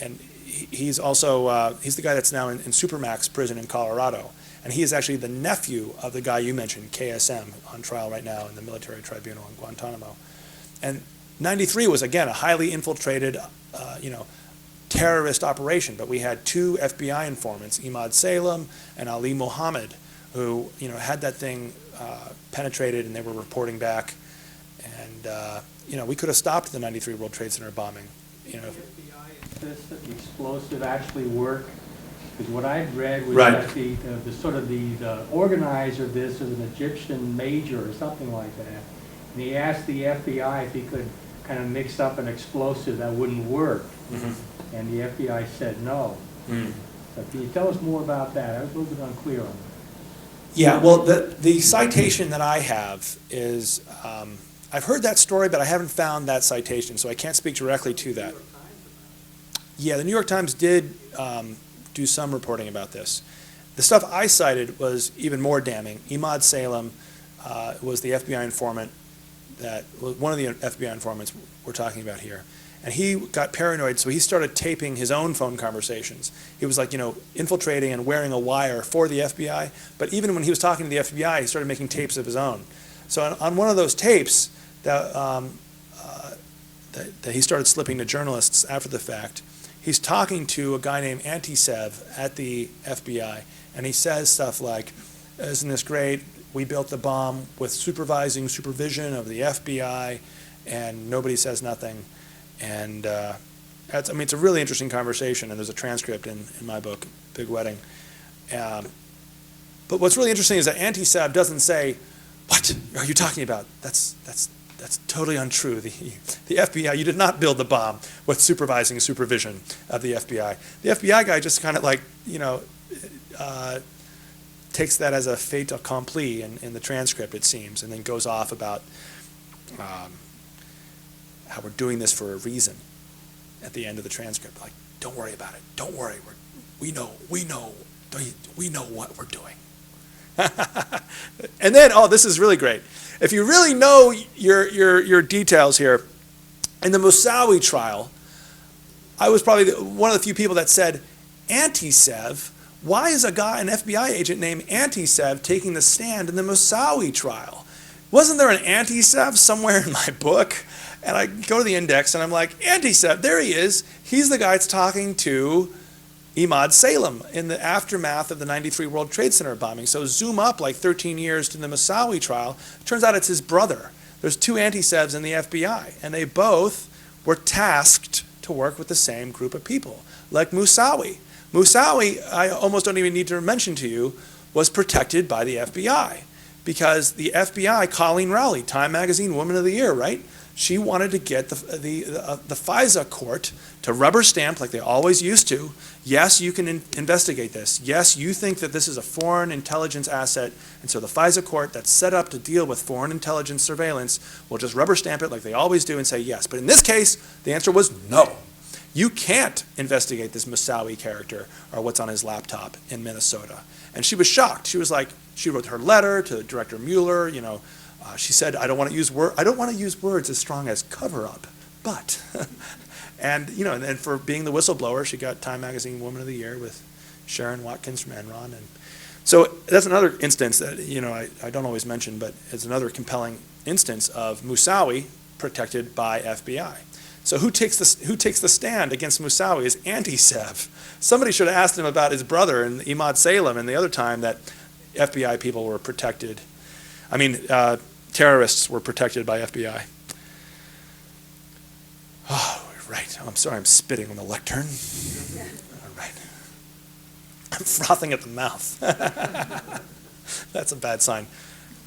and he's also he's the guy that's now in Supermax prison in Colorado. And he is actually the nephew of the guy you mentioned, KSM, on trial right now in the military tribunal in Guantanamo. And 93 was, again, a highly infiltrated, terrorist operation. But we had two FBI informants, Imad Salem and Ali Mohammed, who, had that thing penetrated and they were reporting back. And, we could have stopped the 93 World Trade Center bombing. The FBI insists that the explosive actually worked. Because what I'd read was Right. that the organizer of this is an Egyptian major or something like that. And he asked the FBI if he could kind of mix up an explosive that wouldn't work. Mm-hmm. And the FBI said no. So can you tell us more about that? I was a little bit unclear on that. Yeah, well, the citation that I have is, I've heard that story, but I haven't found that citation, so I can't speak directly to that. Yeah, the New York Times did do some reporting about this. The stuff I cited was even more damning. Imad Salem was the FBI informant that was one of the FBI informants we're talking about here. And he got paranoid, so he started taping his own phone conversations. He was like, infiltrating and wearing a wire for the FBI. But even when he was talking to the FBI, he started making tapes of his own. So on one of those tapes that he started slipping to journalists after the fact, he's talking to a guy named Antisev at the FBI, and he says stuff like, "Isn't this great? We built the bomb with supervision of the FBI, and nobody says nothing." And it's a really interesting conversation, and there's a transcript in my book, Big Wedding. But what's really interesting is that Antisev doesn't say, "What are you talking about? That's totally untrue. The FBI, you did not build the bomb with supervision of the FBI." The FBI guy just kind of takes that as a fait accompli in the transcript, it seems, and then goes off about how we're doing this for a reason at the end of the transcript. Like, don't worry about it. Don't worry. We know what we're doing. And then, this is really great. If you really know your details here, in the Moussaoui trial, I was probably one of the few people that said, Antisev, why is an FBI agent named Antisev taking the stand in the Moussaoui trial? Wasn't there an Antisev somewhere in my book? And I go to the index and I'm like, Antisev, there he is. He's the guy that's talking to Imad Salem in the aftermath of the 93 World Trade Center bombing. So zoom up like 13 years to the Moussaoui trial. Turns out it's his brother. There's two Antisevs in the FBI, and they both were tasked to work with the same group of people, like Moussaoui. Moussaoui, I almost don't even need to mention to you, was protected by the FBI because the FBI, Colleen Rowley, Time Magazine Woman of the Year, right? She wanted to get the FISA court to rubber stamp, like they always used to, yes, you can investigate this. Yes, you think that this is a foreign intelligence asset, and so the FISA court that's set up to deal with foreign intelligence surveillance will just rubber stamp it like they always do and say yes. But in this case, the answer was no. You can't investigate this Moussaoui character or what's on his laptop in Minnesota. And she was shocked. She was like, she wrote her letter to Director Mueller, she said, I don't want to use words as strong as cover up, but, and for being the whistleblower, she got Time Magazine Woman of the Year with Sharon Watkins from Enron. And so that's another instance that, I don't always mention, but it's another compelling instance of Moussaoui protected by FBI. So who takes the stand against Moussaoui is Antisev. Somebody should have asked him about his brother and Imad Salem and the other time that FBI people were protected. Terrorists were protected by FBI. Oh, right. I'm sorry, I'm spitting on the lectern. All right. I'm frothing at the mouth. That's a bad sign.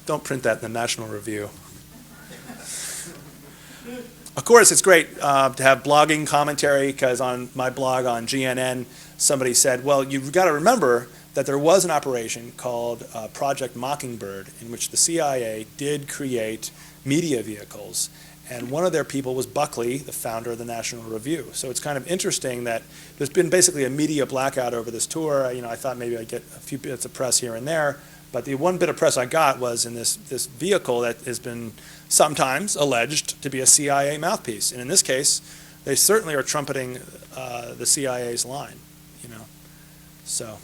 Don't print that in the National Review. Of course, it's great to have blogging commentary, because on my blog on GNN, somebody said, well, you've got to remember that there was an operation called Project Mockingbird in which the CIA did create media vehicles. And one of their people was Buckley, the founder of the National Review. So it's kind of interesting that there's been basically a media blackout over this tour. I thought maybe I'd get a few bits of press here and there. But the one bit of press I got was in this vehicle that has been sometimes alleged to be a CIA mouthpiece. And in this case, they certainly are trumpeting the CIA's line, So.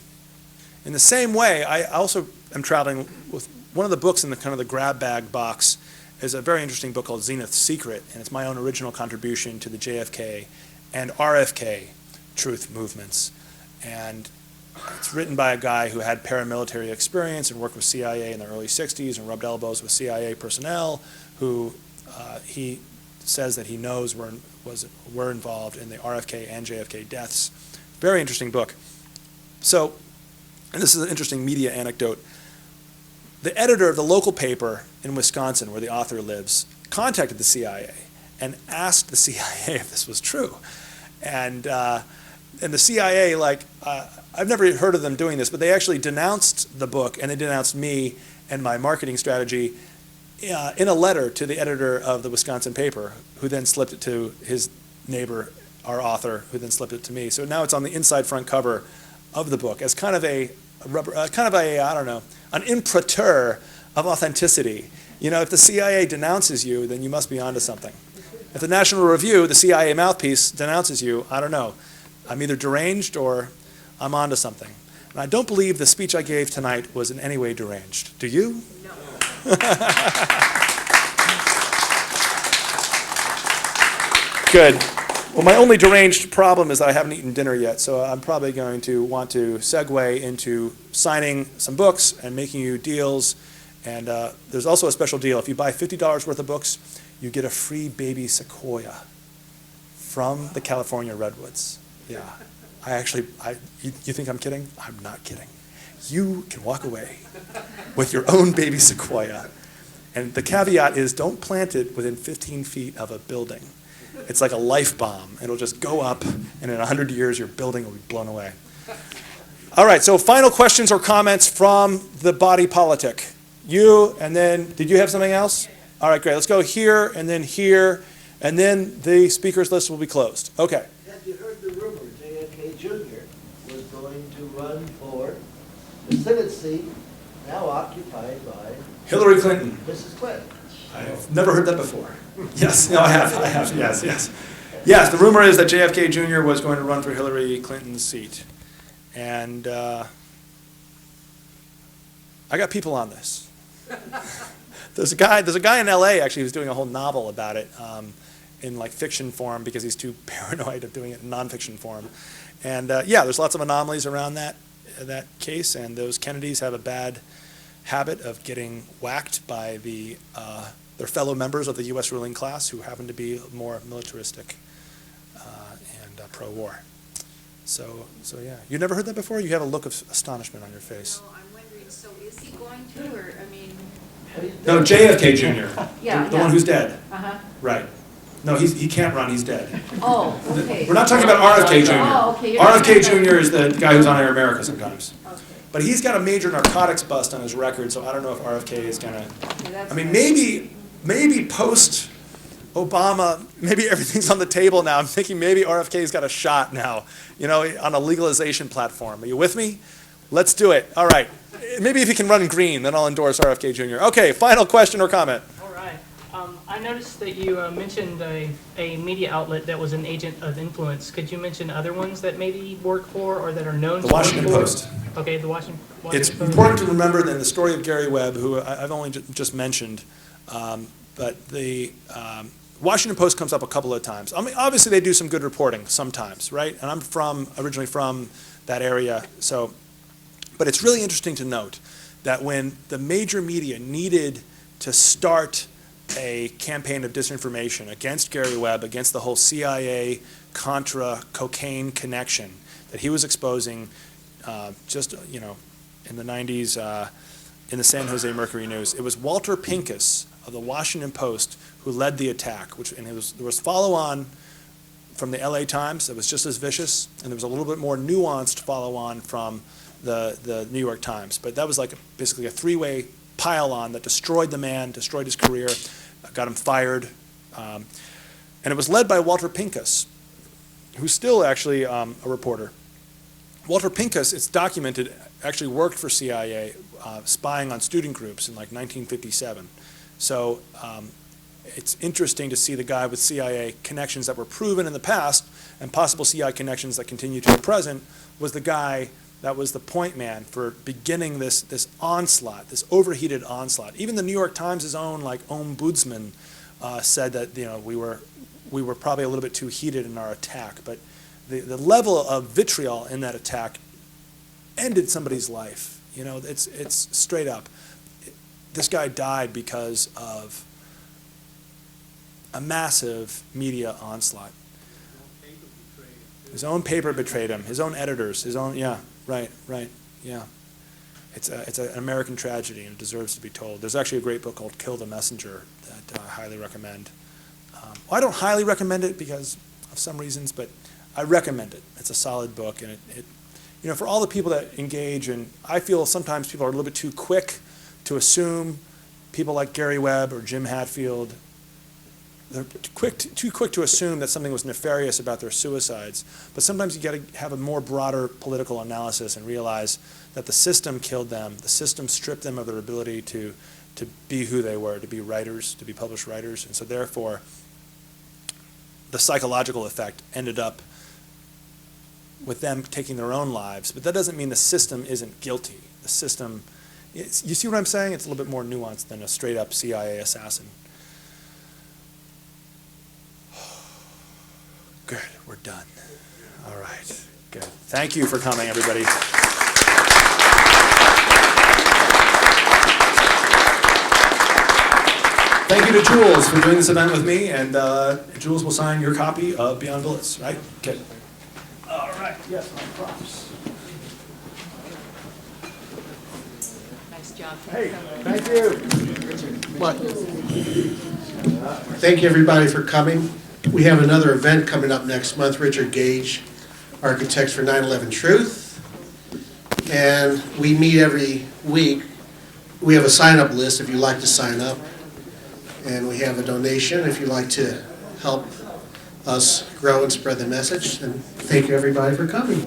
In the same way, I also am traveling with one of the books in the kind of the grab bag box is a very interesting book called Zenith's Secret, and it's my own original contribution to the JFK and RFK truth movements. And It's written by a guy who had paramilitary experience and worked with CIA in the early 60s and rubbed elbows with CIA personnel who he says that he knows were involved in the RFK and JFK deaths. Very interesting book. So, and this is an interesting media anecdote. The editor of the local paper in Wisconsin, where the author lives, contacted the CIA and asked the CIA if this was true. And the CIA, I've never heard of them doing this, but they actually denounced the book, and they denounced me and my marketing strategy in a letter to the editor of the Wisconsin paper, who then slipped it to his neighbor, our author, who then slipped it to me. So now it's on the inside front cover of the book as kind of I don't know, an imprimatur of authenticity. You know, if the CIA denounces you, then you must be onto something. If the National Review, the CIA mouthpiece, denounces you, I don't know. I'm either deranged or I'm onto something. And I don't believe the speech I gave tonight was in any way deranged. Do you? No. Good. Well, my only deranged problem is that I haven't eaten dinner yet, so I'm probably going to want to segue into signing some books and making you deals. And there's also a special deal. If you buy $50 worth of books, you get a free baby sequoia from the California redwoods. Yeah. You think I'm kidding? I'm not kidding. You can walk away with your own baby sequoia. And the caveat is don't plant it within 15 feet of a building. It's like a life bomb. It'll just go up, and in 100 years, your building will be blown away. All right, so final questions or comments from the body politic. You, and then, did you have something else? All right, great. Let's go here, and then the speakers list will be closed. Okay. Have you heard the rumor JFK Jr. was going to run for the Senate seat now occupied by Hillary Clinton. Mrs. Clinton? I've never heard that before. Yes, no, I have, yes. Yes, the rumor is that JFK Jr. was going to run for Hillary Clinton's seat. And I got people on this. There's a guy in LA actually who's doing a whole novel about it in like fiction form because he's too paranoid of doing it in nonfiction form. And yeah, there's lots of anomalies around that case, and those Kennedys have a bad habit of getting whacked by their fellow members of the U.S. ruling class who happen to be more militaristic and pro-war. So yeah. You never heard that before? You have a look of astonishment on your face. No, I'm wondering, so is he going to, or, I mean... No, JFK Jr., Yeah, the one who's dead. Uh-huh. Right. No, he can't run, he's dead. Oh, okay. We're not talking about RFK Jr. Oh, okay. RFK Jr. is the guy who's on Air America sometimes. Okay. But he's got a major narcotics bust on his record, so I don't know if RFK is going to... Okay, that's I mean, fine. maybe post-Obama, maybe everything's on the table now. I'm thinking maybe RFK's got a shot now, on a legalization platform. Are you with me? Let's do it. All right. Maybe if he can run green, then I'll endorse RFK Jr. Okay, final question or comment. All right. I noticed that you mentioned a media outlet that was an agent of influence. Could you mention other ones that maybe work for or that are known The to Washington work for? Post. Okay, the Washington It's Post. important to remember that in the story of Gary Webb, who I've only just mentioned, but the Washington Post comes up a couple of times. I mean, obviously they do some good reporting sometimes, right? And I'm originally from that area, so. But it's really interesting to note that when the major media needed to start a campaign of disinformation against Gary Webb, against the whole CIA Contra cocaine connection that he was exposing just in the 90s in the San Jose Mercury News, it was Walter Pincus of the Washington Post who led the attack, there was follow-on from the LA Times that was just as vicious, and there was a little bit more nuanced follow-on from the New York Times. But that was like basically a three-way pile-on that destroyed the man, destroyed his career, got him fired. And it was led by Walter Pincus, who's still actually a reporter. Walter Pincus, it's documented, actually worked for CIA, spying on student groups in like 1957. So it's interesting to see the guy with CIA connections that were proven in the past and possible CIA connections that continue to the present was the guy that was the point man for beginning this onslaught, this overheated onslaught. Even the New York Times' own ombudsman said that we were probably a little bit too heated in our attack. But the level of vitriol in that attack ended somebody's life. You know, it's straight up. This guy died because of a massive media onslaught. His own paper betrayed him. His own editors. His own, yeah, right, yeah. It's an American tragedy, and it deserves to be told. There's actually a great book called Kill the Messenger that I highly recommend. Well, I don't highly recommend it because of some reasons, but I recommend it. It's a solid book, and it you know, for all the people that engage, and I feel sometimes people are a little bit too quick to assume, people like Gary Webb or Jim Hatfield, they're too quick to assume that something was nefarious about their suicides. But sometimes you got to have a more broader political analysis and realize that the system killed them. The system stripped them of their ability to be who they were, to be writers, to be published writers. And so therefore, the psychological effect ended up with them taking their own lives. But that doesn't mean the system isn't guilty. The system, you see what I'm saying? It's a little bit more nuanced than a straight up CIA assassin. Good, we're done. All right, good. Thank you for coming, everybody. Thank you to Jules for doing this event with me, and Jules will sign your copy of Beyond Bullets, right? Good. All right, yes, my props. Nice job. Hey, Thank you. What? Thank you, everybody, for coming. We have another event coming up next month. Richard Gage, Architects for 9/11 Truth. And we meet every week. We have a sign-up list if you'd like to sign up. And we have a donation if you'd like to help us grow and spread the message. And thank you, everybody, for coming.